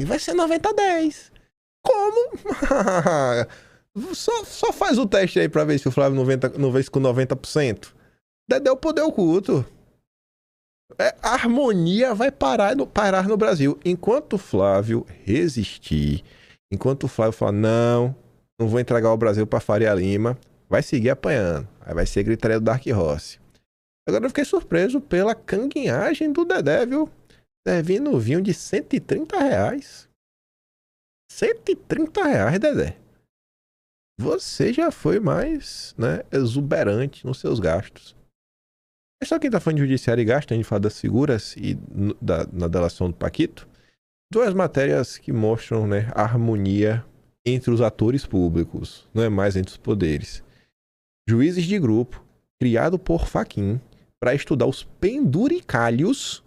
Vai ser 90-10. Como? só faz o teste aí pra ver se o Flávio não vence com 90%. Dedé é o poder oculto. A harmonia vai parar no Brasil. Enquanto o Flávio resistir, enquanto o Flávio falar, não vou entregar o Brasil pra Faria Lima, vai seguir apanhando. Aí vai ser gritaria do Dark Horse. Agora eu fiquei surpreso pela canguinhagem do Dedé, viu? Servindo vinho de R$130. R$130, Dedé. Você já foi mais, né, exuberante nos seus gastos. É só quem tá falando de judiciário e gasto, a gente fala das figuras e na delação do Paquito. 2 matérias que mostram, né, a harmonia entre os atores públicos, não é mais entre os poderes. Juízes de grupo, criado por Fachin, para estudar os penduricalhos.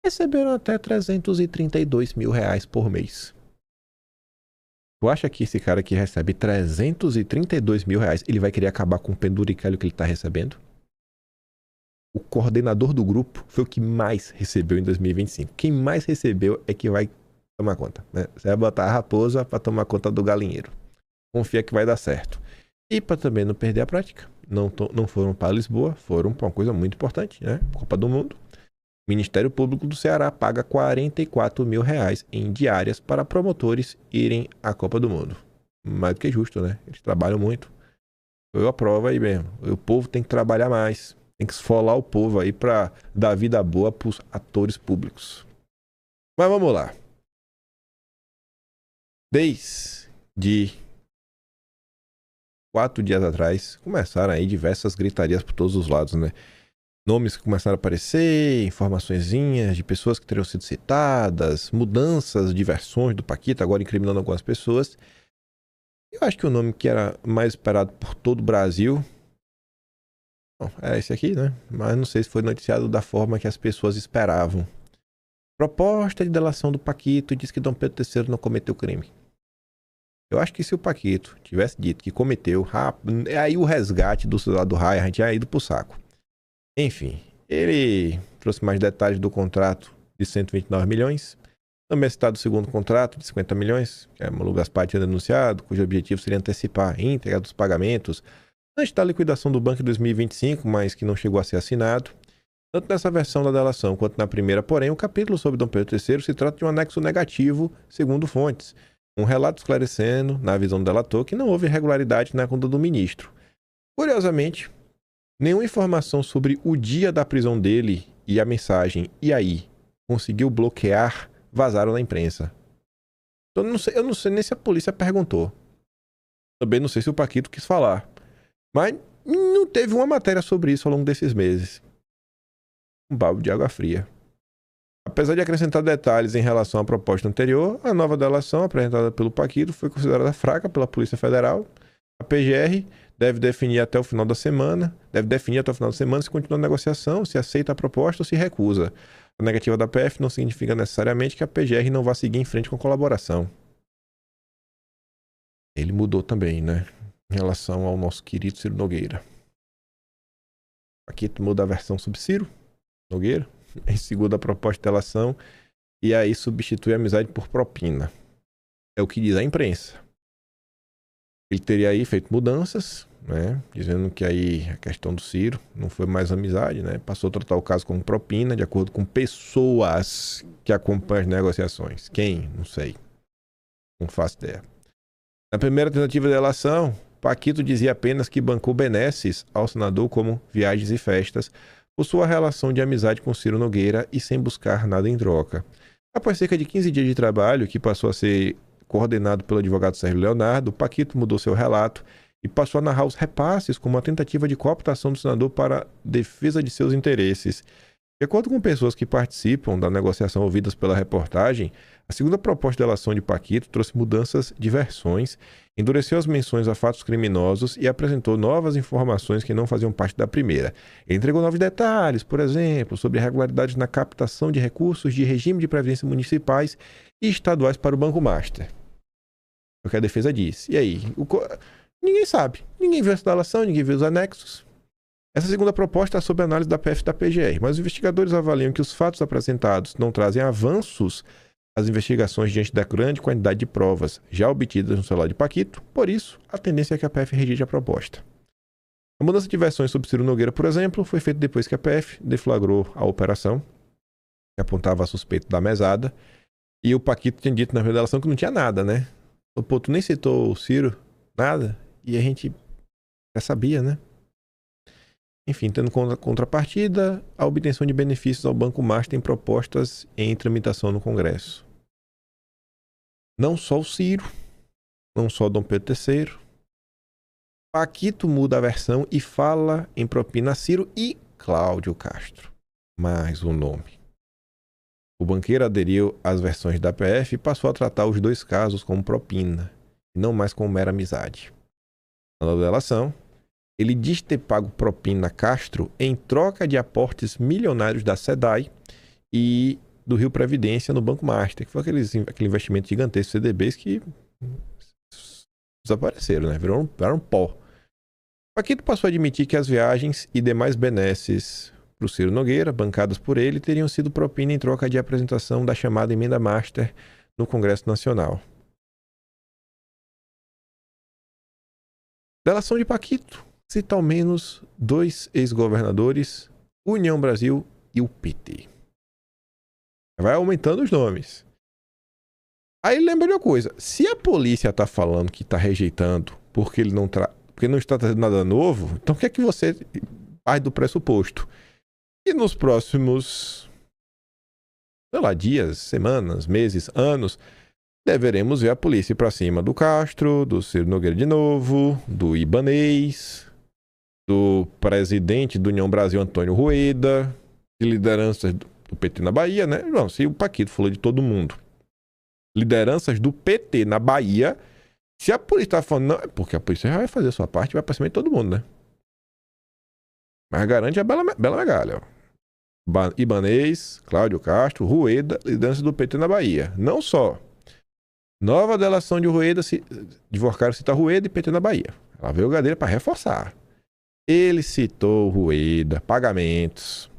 receberam até 332 mil reais por mês. Tu acha que esse cara que recebe 332 mil reais, ele vai querer acabar com o penduricalho que ele tá recebendo? O coordenador do grupo foi o que mais recebeu em 2025. Quem mais recebeu é que vai tomar conta, né? Você vai botar a raposa para tomar conta do galinheiro. Confia que vai dar certo. E para também não perder a prática, não foram para Lisboa, foram para uma coisa muito importante, né? Copa do Mundo. O Ministério Público do Ceará paga 44 mil reais em diárias para promotores irem à Copa do Mundo. Mais do que justo, né? Eles trabalham muito. Eu aprovo aí mesmo. O povo tem que trabalhar mais. Tem que esfolar o povo aí para dar vida boa para os atores públicos. Mas vamos lá. Desde 4 dias atrás, começaram aí diversas gritarias por todos os lados, né? Nomes que começaram a aparecer, informaçõezinhas de pessoas que teriam sido citadas, mudanças de versões do Paquito, agora incriminando algumas pessoas. Eu acho que o nome que era mais esperado por todo o Brasil... Bom, é esse aqui, né? Mas não sei se foi noticiado da forma que as pessoas esperavam. Proposta de delação do Paquito diz que Dom Pedro III não cometeu crime. Eu acho que se o Paquito tivesse dito que cometeu, aí o resgate do cidadão do Raia, a gente ia ido pro saco. Enfim, ele trouxe mais detalhes do contrato de 129 milhões. Também é citado o segundo contrato de 50 milhões, que Malu Gaspar tinha denunciado, cujo objetivo seria antecipar a íntegra dos pagamentos antes da liquidação do banco em 2025, mas que não chegou a ser assinado. Tanto nessa versão da delação quanto na primeira, porém, o capítulo sobre Dom Pedro III se trata de um anexo negativo, segundo fontes. Um relato esclarecendo, na visão do delator, que não houve irregularidade na conta do ministro. Curiosamente, nenhuma informação sobre o dia da prisão dele e a mensagem "e aí?" conseguiu bloquear, vazaram na imprensa. Então, eu não sei nem se a polícia perguntou. Também não sei se o Paquito quis falar. Mas não teve uma matéria sobre isso ao longo desses meses. Um balde de água fria. Apesar de acrescentar detalhes em relação à proposta anterior, a nova delação apresentada pelo Paquito foi considerada fraca pela Polícia Federal. A PGR deve definir até o final da semana se continua a negociação, se aceita a proposta ou se recusa. A negativa da PF não significa necessariamente que a PGR não vá seguir em frente com a colaboração. Ele mudou também, né? Em relação ao nosso querido Ciro Nogueira. Paquito muda a versão sobre Ciro Nogueira, em segunda proposta de delação, e aí substitui a amizade por propina. É o que diz a imprensa. Ele teria aí feito mudanças, né? Dizendo que aí a questão do Ciro não foi mais amizade, né? Passou a tratar o caso como propina, de acordo com pessoas que acompanham as negociações. Quem? Não sei. Não faço ideia. Na primeira tentativa de delação, Paquito dizia apenas que bancou benesses ao senador como viagens e festas por sua relação de amizade com Ciro Nogueira e sem buscar nada em troca. Após cerca de 15 dias de trabalho, que passou a ser coordenado pelo advogado Sérgio Leonardo, Paquito mudou seu relato e passou a narrar os repasses como uma tentativa de cooptação do senador para a defesa de seus interesses. De acordo com pessoas que participam da negociação ouvidas pela reportagem, a segunda proposta de delação de Paquito trouxe mudanças de versões, endureceu as menções a fatos criminosos e apresentou novas informações que não faziam parte da primeira. Ele entregou novos detalhes, por exemplo, sobre irregularidades na captação de recursos de regime de previdência municipais e estaduais para o Banco Master. É o que a defesa disse. E aí? Ninguém sabe. Ninguém viu essa delação, ninguém viu os anexos. Essa segunda proposta é sob análise da PF e da PGR, mas os investigadores avaliam que os fatos apresentados não trazem avanços às investigações diante da grande quantidade de provas já obtidas no celular de Paquito, por isso, a tendência é que a PF rejeite a proposta. A mudança de versões sobre Ciro Nogueira, por exemplo, foi feita depois que a PF deflagrou a operação, que apontava a suspeita da mesada, e o Paquito tinha dito na revelação que não tinha nada, né? Pô, tu nem citou o Ciro, nada, e a gente já sabia, né? Enfim, tendo contrapartida, a obtenção de benefícios ao Banco Master tem propostas em tramitação no Congresso. Não só o Ciro, não só o Dom Pedro III. Paquito muda a versão e fala em propina a Ciro e Cláudio Castro. Mais um nome. O banqueiro aderiu às versões da PF e passou a tratar os dois casos como propina, e não mais como mera amizade. Na delação, ele diz ter pago propina a Castro em troca de aportes milionários da SEDAI e do Rio Previdência no Banco Master, que foi aquele investimento gigantesco de CDBs que desapareceram, né? Viraram pó. Paquito passou a admitir que as viagens e demais benesses para o Ciro Nogueira, bancadas por ele, teriam sido propina em troca de apresentação da chamada Emenda Master no Congresso Nacional. Delação de Paquito cita ao menos 2 ex-governadores, União Brasil e o PT. Vai aumentando os nomes. Aí lembra de uma coisa, se a polícia está falando que está rejeitando porque ele porque não está trazendo nada novo, então o que é que você faz do pressuposto? E nos próximos, sei lá, dias, semanas, meses, anos, deveremos ver a polícia ir para cima do Castro, do Ciro Nogueira de novo, do Ibanez, do presidente do União Brasil, Antônio Rueda, de lideranças do PT na Bahia, né? Não, se o Paquito falou de todo mundo. Lideranças do PT na Bahia, se a polícia está falando, não, é porque a polícia já vai fazer a sua parte e vai para cima de todo mundo, né? Mas garante a Bela Megalha, ó. Ibanez, Cláudio Castro, Rueda, liderança do PT na Bahia. Não só. Nova delação de Rueda, de Vorcaro cita Rueda e PT na Bahia. Ela veio o Gadeira para reforçar. Ele citou Rueda, pagamentos,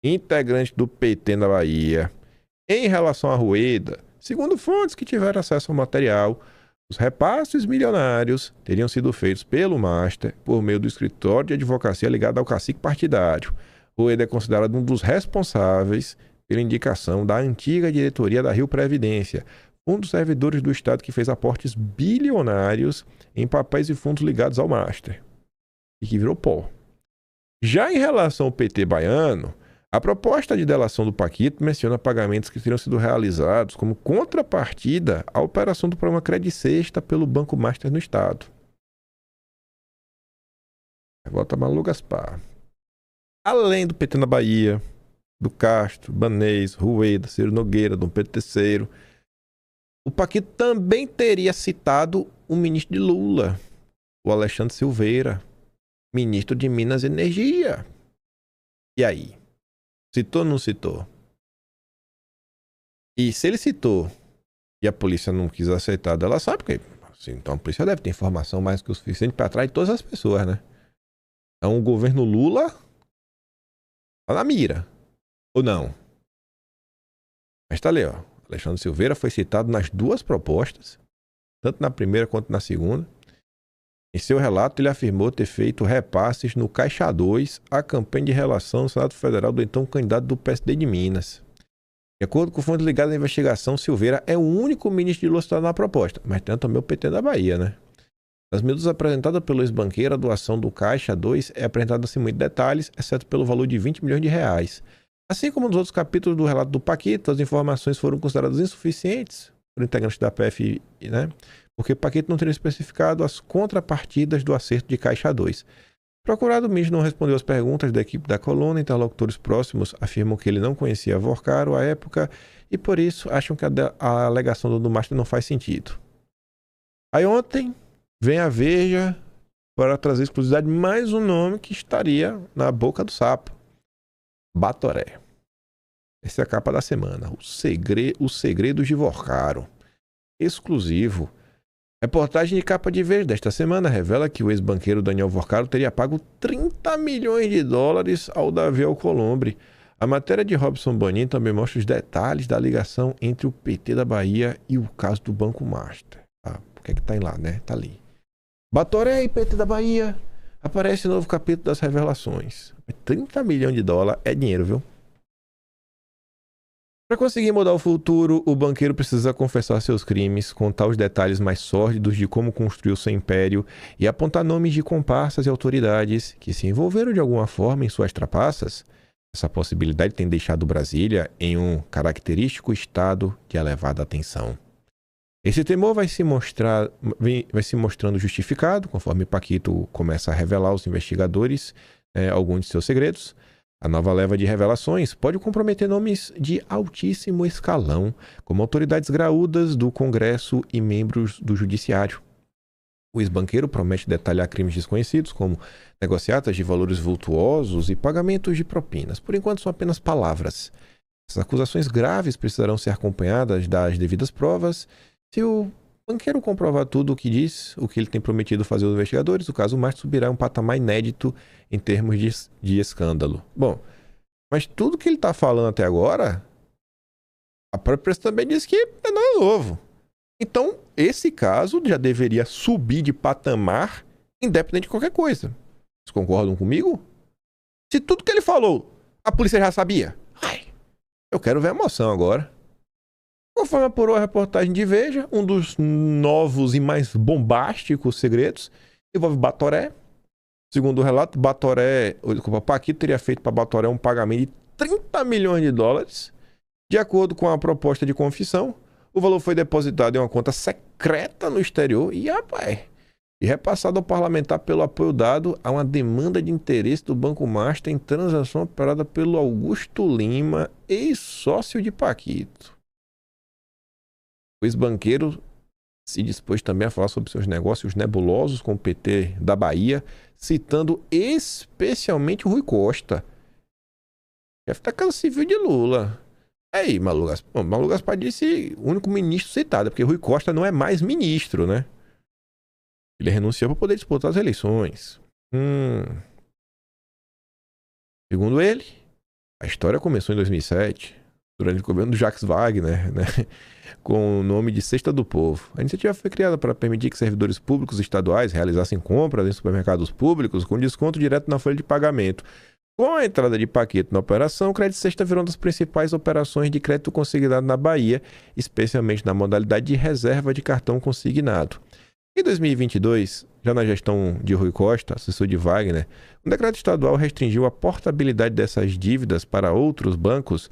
integrante do PT na Bahia. Em relação a Rueda, segundo fontes que tiveram acesso ao material, os repasses milionários teriam sido feitos pelo Master por meio do escritório de advocacia ligado ao cacique partidário. Rueda é considerado um dos responsáveis pela indicação da antiga diretoria da Rio Previdência, um dos servidores do Estado que fez aportes bilionários em papéis e fundos ligados ao Master, e que virou pó. Já em relação ao PT baiano, a proposta de delação do Paquito menciona pagamentos que teriam sido realizados como contrapartida à operação do programa Credit Sexta pelo Banco Master no Estado. Volta Malu Gaspar. Além do PT na Bahia, do Castro, Ibanez, Rueda, Ciro Nogueira, Dom Pedro III, o Paquito também teria citado o ministro de Lula, o Alexandre Silveira, ministro de Minas e Energia. E aí? Citou ou não citou? E se ele citou e a polícia não quis aceitar, ela sabe que assim, então a polícia deve ter informação mais que o suficiente para atrás de todas as pessoas, né? Então o governo Lula tá na mira. Ou não? Mas tá ali, ó. Alexandre Silveira foi citado nas 2 propostas, tanto na primeira quanto na segunda. Em seu relato, ele afirmou ter feito repasses no Caixa 2 à campanha de relação no Senado Federal do então candidato do PSD de Minas. De acordo com fontes ligadas à investigação, Silveira é o único ministro de Lula citado na proposta, mas tem também o PT da Bahia, né? Nas medidas apresentadas pelo ex-banqueiro, a doação do Caixa 2 é apresentada sem muitos detalhes, exceto pelo valor de 20 milhões de reais. Assim como nos outros capítulos do relato do Paquito, as informações foram consideradas insuficientes por integrantes da PF, né? Porque Paquito não teria especificado as contrapartidas do acerto de Caixa 2. Procurado, Mijo não respondeu às perguntas da equipe da coluna. Interlocutores próximos afirmam que ele não conhecia Vorcaro à época e, por isso, acham que a alegação do Master não faz sentido. Aí ontem, vem a Veja para trazer exclusividade mais um nome que estaria na boca do sapo. Batoré. Essa é a capa da semana. Os segredos de Vorcaro. Exclusivo. Reportagem de capa de Veja desta semana revela que o ex-banqueiro Daniel Vorcaro teria pago 30 milhões de dólares ao Davi Alcolumbre. A matéria de Robson Bonin também mostra os detalhes da ligação entre o PT da Bahia e o caso do Banco Master. Ah, por que tá lá, né? Tá ali. Batoré e PT da Bahia. Aparece novo capítulo das revelações. 30 milhões de dólares é dinheiro, viu? Para conseguir mudar o futuro, o banqueiro precisa confessar seus crimes, contar os detalhes mais sórdidos de como construiu seu império e apontar nomes de comparsas e autoridades que se envolveram de alguma forma em suas trapaças. Essa possibilidade tem deixado Brasília em um característico estado de elevada tensão. Esse temor vai se mostrando justificado conforme Paquito começa a revelar aos investigadores alguns de seus segredos. A nova leva de revelações pode comprometer nomes de altíssimo escalão, como autoridades graúdas do Congresso e membros do Judiciário. O ex-banqueiro promete detalhar crimes desconhecidos, como negociatas de valores vultuosos e pagamentos de propinas. Por enquanto, são apenas palavras. Essas acusações graves precisarão ser acompanhadas das devidas provas. Se o banqueiro comprovar tudo o que diz, o que ele tem prometido fazer aos investigadores, o caso Marte subirá a um patamar inédito em termos de escândalo. Bom, mas tudo que ele está falando até agora, a própria imprensa também diz que não é novo. Então, esse caso já deveria subir de patamar, independente de qualquer coisa. Vocês concordam comigo? Se tudo que ele falou, a polícia já sabia. Eu quero ver a emoção agora. Conforme apurou a reportagem de Veja, um dos novos e mais bombásticos segredos envolve Batoré. Segundo o relato, Paquito teria feito para Batoré um pagamento de 30 milhões de dólares. De acordo com a proposta de confissão, o valor foi depositado em uma conta secreta no exterior e repassado ao parlamentar pelo apoio dado a uma demanda de interesse do Banco Master em transação operada pelo Augusto Lima, ex-sócio de Paquito. O ex-banqueiro se dispôs também a falar sobre seus negócios nebulosos com o PT da Bahia, citando especialmente o Rui Costa, chefe da Casa Civil de Lula. Aí, Malu Gaspar disse o único ministro citado, porque Rui Costa não é mais ministro, né? Ele renunciou para poder disputar as eleições. Segundo ele, a história começou em 2007, durante o governo do Jacques Wagner, né? Com o nome de Cesta do Povo. A iniciativa foi criada para permitir que servidores públicos estaduais realizassem compras em supermercados públicos com desconto direto na folha de pagamento. Com a entrada de Paquito na operação, o Crédito Cesta virou uma das principais operações de crédito consignado na Bahia, especialmente na modalidade de reserva de cartão consignado. Em 2022, já na gestão de Rui Costa, assessor de Wagner, um decreto estadual restringiu a portabilidade dessas dívidas para outros bancos,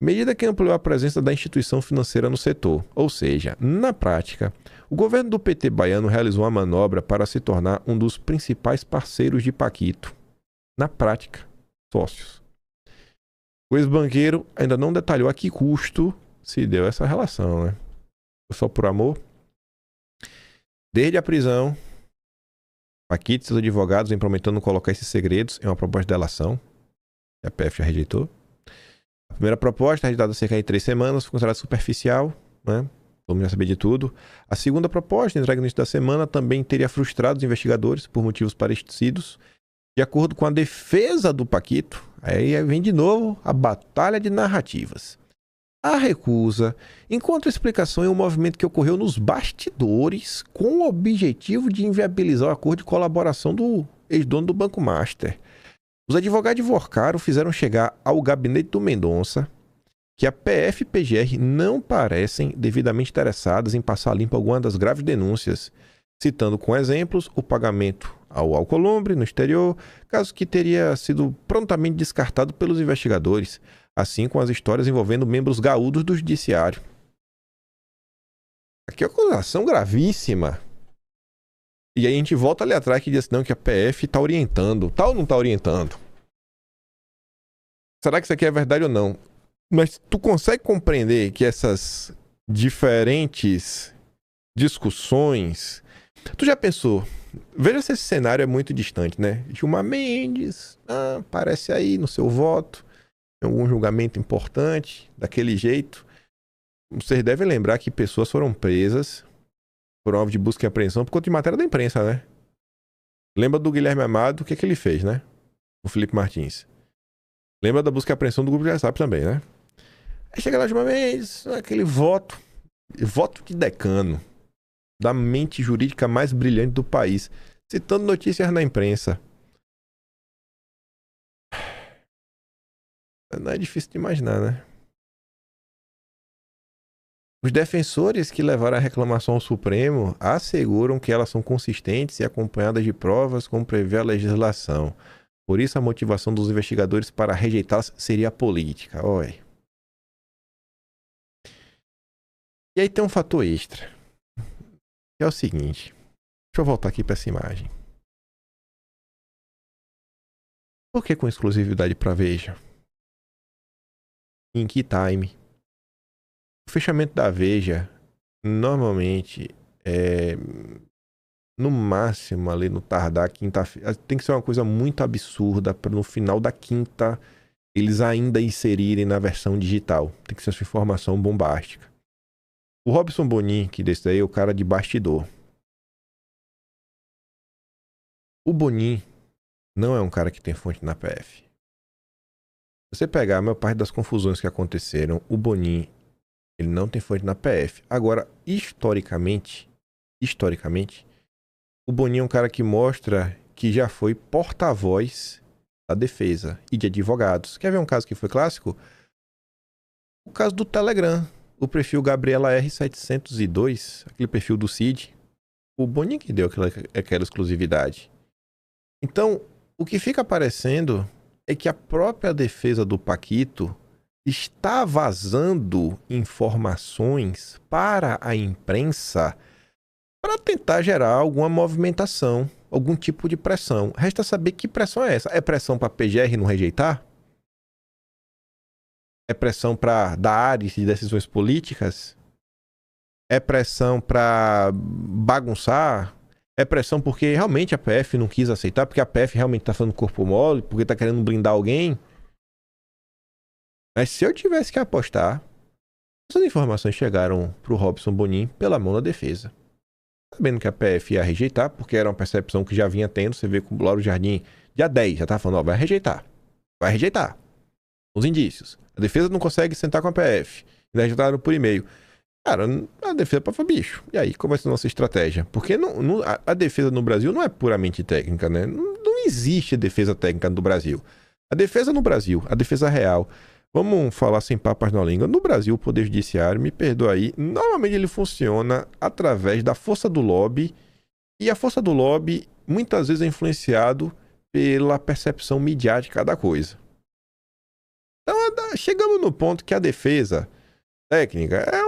medida que ampliou a presença da instituição financeira no setor. Ou seja, na prática, o governo do PT baiano realizou uma manobra para se tornar um dos principais parceiros de Paquito. Na prática, sócios. O ex-banqueiro ainda não detalhou a que custo se deu essa relação, né? Foi só por amor? Desde a prisão, Paquito e seus advogados vêm prometendo colocar esses segredos em uma proposta de delação, que a PF já rejeitou. A primeira proposta, rejeitada há cerca de 3 semanas, foi considerada superficial, né? Vamos já saber de tudo. A segunda proposta, entregue no início da semana, também teria frustrado os investigadores por motivos parecidos. De acordo com a defesa do Paquito, aí vem de novo a batalha de narrativas. A recusa encontra explicação em um movimento que ocorreu nos bastidores com o objetivo de inviabilizar o acordo de colaboração do ex-dono do Banco Master. Os advogados de Vorcaro fizeram chegar ao gabinete do Mendonça que a PF e PGR não parecem devidamente interessadas em passar limpo alguma das graves denúncias, citando com exemplos o pagamento ao Alcolumbre no exterior, caso que teria sido prontamente descartado pelos investigadores, assim como as histórias envolvendo membros gaúdos do judiciário. Aqui é uma acusação gravíssima. E aí a gente volta ali atrás que diz não, que a PF está orientando. Tá ou não está orientando? Será que isso aqui é verdade ou não? Mas tu consegue compreender que essas diferentes discussões... Tu já pensou? Veja se esse cenário é muito distante, né? Gilmar Mendes aparece aí no seu voto, em algum julgamento importante, daquele jeito. Vocês devem lembrar que pessoas foram presas por alvo de busca e apreensão por conta de matéria da imprensa, né? Lembra do Guilherme Amado, o que ele fez, né? O Felipe Martins. Lembra da busca e apreensão do grupo de WhatsApp também, né? Aí chega lá Gilmar Mendes, aquele voto de decano, da mente jurídica mais brilhante do país, citando notícias na imprensa. Não é difícil de imaginar, né? Os defensores que levaram a reclamação ao Supremo asseguram que elas são consistentes e acompanhadas de provas como prevê a legislação. Por isso a motivação dos investigadores para rejeitá-las seria política. Oi. E aí tem um fator extra. Que é o seguinte. Deixa eu voltar aqui para essa imagem. Por que com exclusividade para Veja? Em que time? O fechamento da Veja normalmente é no máximo ali no tardar quinta-feira. Tem que ser uma coisa muito absurda para no final da quinta eles ainda inserirem na versão digital. Tem que ser essa informação bombástica. O Robson Bonin, que desse daí é o cara de bastidor. O Bonin não é um cara que tem fonte na PF. Se você pegar a maior parte das confusões que aconteceram, o Bonin, ele não tem fonte na PF. Agora, historicamente, o Bonin é um cara que mostra que já foi porta-voz da defesa e de advogados. Quer ver um caso que foi clássico? O caso do Telegram, o perfil Gabriela R702, aquele perfil do Cid. O Bonin que deu aquela exclusividade. Então, o que fica aparecendo é que a própria defesa do Paquito está vazando informações para a imprensa para tentar gerar alguma movimentação, algum tipo de pressão. Resta saber que pressão é essa. É pressão para a PGR não rejeitar? É pressão para dar áreas de decisões políticas? É pressão para bagunçar? É pressão porque realmente a PF não quis aceitar, porque a PF realmente está fazendo corpo mole, porque está querendo blindar alguém? Mas se eu tivesse que apostar, essas informações chegaram para o Robson Bonin pela mão da defesa. Sabendo que a PF ia rejeitar, porque era uma percepção que já vinha tendo. Você vê que o Lauro Jardim, dia 10, já estava falando, ó, vai rejeitar. Vai rejeitar. Os indícios. A defesa não consegue sentar com a PF. Ainda rejeitaram por e-mail. Cara, a defesa para bicho. E aí, qual vai ser a nossa estratégia? Porque a defesa no Brasil não é puramente técnica, né? Não existe defesa técnica no Brasil. A defesa no Brasil, a defesa real. Vamos falar sem papas na língua. No Brasil, o Poder Judiciário, me perdoa aí, normalmente ele funciona através da força do lobby. E a força do lobby, muitas vezes, é influenciado pela percepção midiática da coisa. Então, chegamos no ponto que a defesa técnica é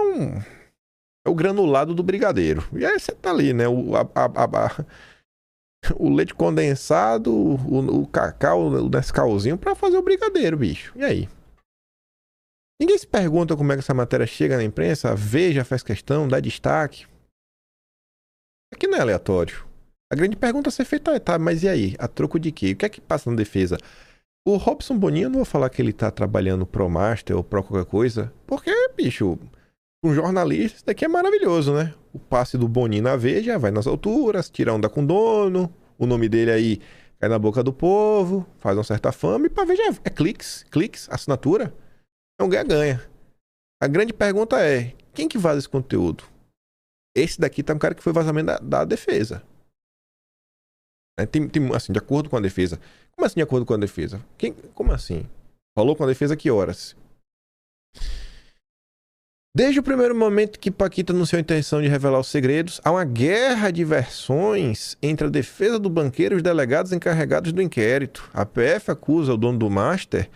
o granulado do brigadeiro. E aí você tá ali, né? O leite condensado, o cacau, o Nescauzinho pra fazer o brigadeiro, bicho. E aí? Ninguém se pergunta como é que essa matéria chega na imprensa, a Veja faz questão, dá destaque. Aqui não é aleatório. A grande pergunta a ser feita é, tá, mas e aí? A troco de quê? O que é que passa na defesa? O Robson Bonin, eu não vou falar que ele tá trabalhando pro Master ou pro qualquer coisa, porque, bicho, um jornalista, isso daqui é maravilhoso, né? O passe do Bonin na Veja vai nas alturas, tira onda com o dono, o nome dele aí cai na boca do povo, faz uma certa fama, e pra Veja é cliques, assinatura. É um ganha-ganha. A grande pergunta é, quem que vaza esse conteúdo? Esse daqui tá um cara que foi vazamento da defesa. Tem, assim, de acordo com a defesa. Como assim de acordo com a defesa? Como assim? Falou com a defesa que horas? Desde o primeiro momento que Paquito anunciou a intenção de revelar os segredos, há uma guerra de versões entre a defesa do banqueiro e os delegados encarregados do inquérito. A PF acusa o dono do Master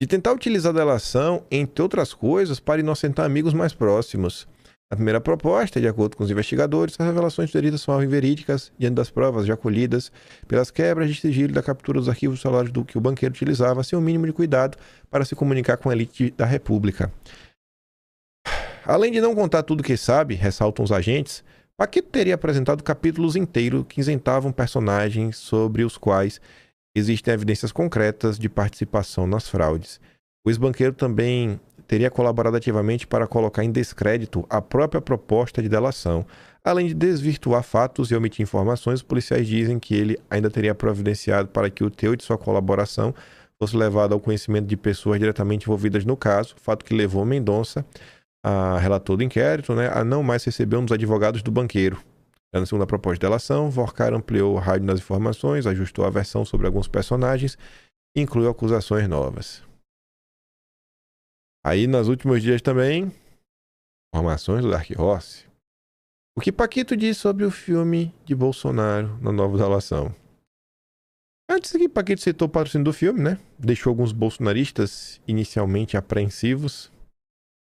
de tentar utilizar a delação, entre outras coisas, para inocentar amigos mais próximos. A primeira proposta, de acordo com os investigadores, as revelações sugeridas são inverídicas diante das provas já colhidas pelas quebras de sigilo da captura dos arquivos salários do que o banqueiro utilizava, sem o mínimo de cuidado para se comunicar com a elite da República. Além de não contar tudo o que sabe, ressaltam os agentes, Paquito teria apresentado capítulos inteiros que isentavam personagens sobre os quais existem evidências concretas de participação nas fraudes. O ex-banqueiro também teria colaborado ativamente para colocar em descrédito a própria proposta de delação. Além de desvirtuar fatos e omitir informações, os policiais dizem que ele ainda teria providenciado para que o teor de sua colaboração fosse levado ao conhecimento de pessoas diretamente envolvidas no caso, fato que levou Mendonça, a relator do inquérito, a não mais receber um dos advogados do banqueiro. Na segunda proposta de delação, Vorcar ampliou o raio das informações, ajustou a versão sobre alguns personagens e incluiu acusações novas. Aí, nos últimos dias também, informações do Dark Horse. O que Paquito disse sobre o filme de Bolsonaro na nova delação. Antes que Paquito citou o patrocínio do filme, deixou alguns bolsonaristas inicialmente apreensivos.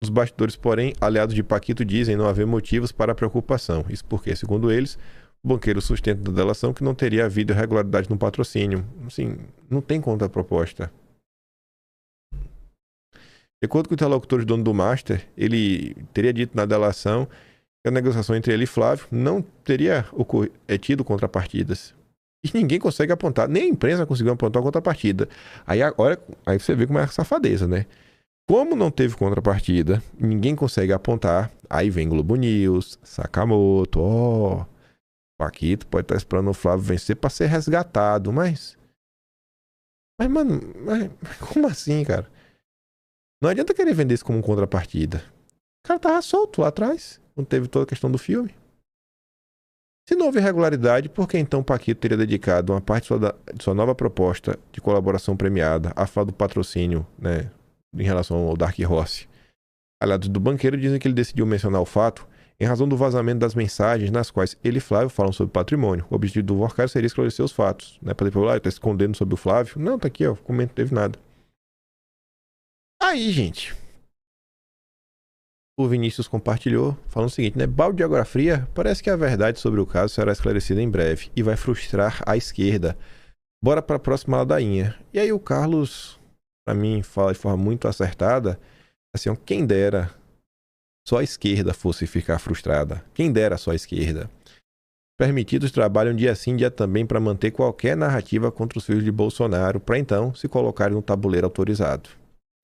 Os bastidores, porém, aliados de Paquito dizem não haver motivos para preocupação. Isso porque, segundo eles, o banqueiro sustenta da delação que não teria havido irregularidade no patrocínio. Assim, não tem contraproposta. De acordo com o interlocutor dono do Master, ele teria dito na delação que a negociação entre ele e Flávio não teria tido contrapartidas. E ninguém consegue apontar, nem a imprensa conseguiu apontar a contrapartida. Aí você vê como é a safadeza, né? Como não teve contrapartida, ninguém consegue apontar, aí vem Globo News, Sakamoto, Paquito pode estar esperando o Flávio vencer para ser resgatado, mas mano, como assim, cara? Não adianta querer vender isso como contrapartida. O cara tava solto lá atrás, quando teve toda a questão do filme. Se não houve irregularidade, por que então Paquito teria dedicado uma parte de sua nova proposta de colaboração premiada a falar do patrocínio, né, em relação ao Dark Horse? Aliados do banqueiro dizem que ele decidiu mencionar o fato em razão do vazamento das mensagens nas quais ele e Flávio falam sobre patrimônio. O objetivo do Vorcaro seria esclarecer os fatos, né, para depois falar, tá escondendo sobre o Flávio. Não, tá aqui, ó, comento, não teve nada. Aí, gente, o Vinícius compartilhou, falando o seguinte, né? Balde de água fria, parece que a verdade sobre o caso será esclarecida em breve e vai frustrar a esquerda. Bora para a próxima ladainha. E aí o Carlos, para mim, fala de forma muito acertada, assim, ó, quem dera só a esquerda fosse ficar frustrada. Quem dera só a esquerda. Permitidos trabalham dia sim, dia também para manter qualquer narrativa contra os filhos de Bolsonaro, para então se colocarem no tabuleiro autorizado.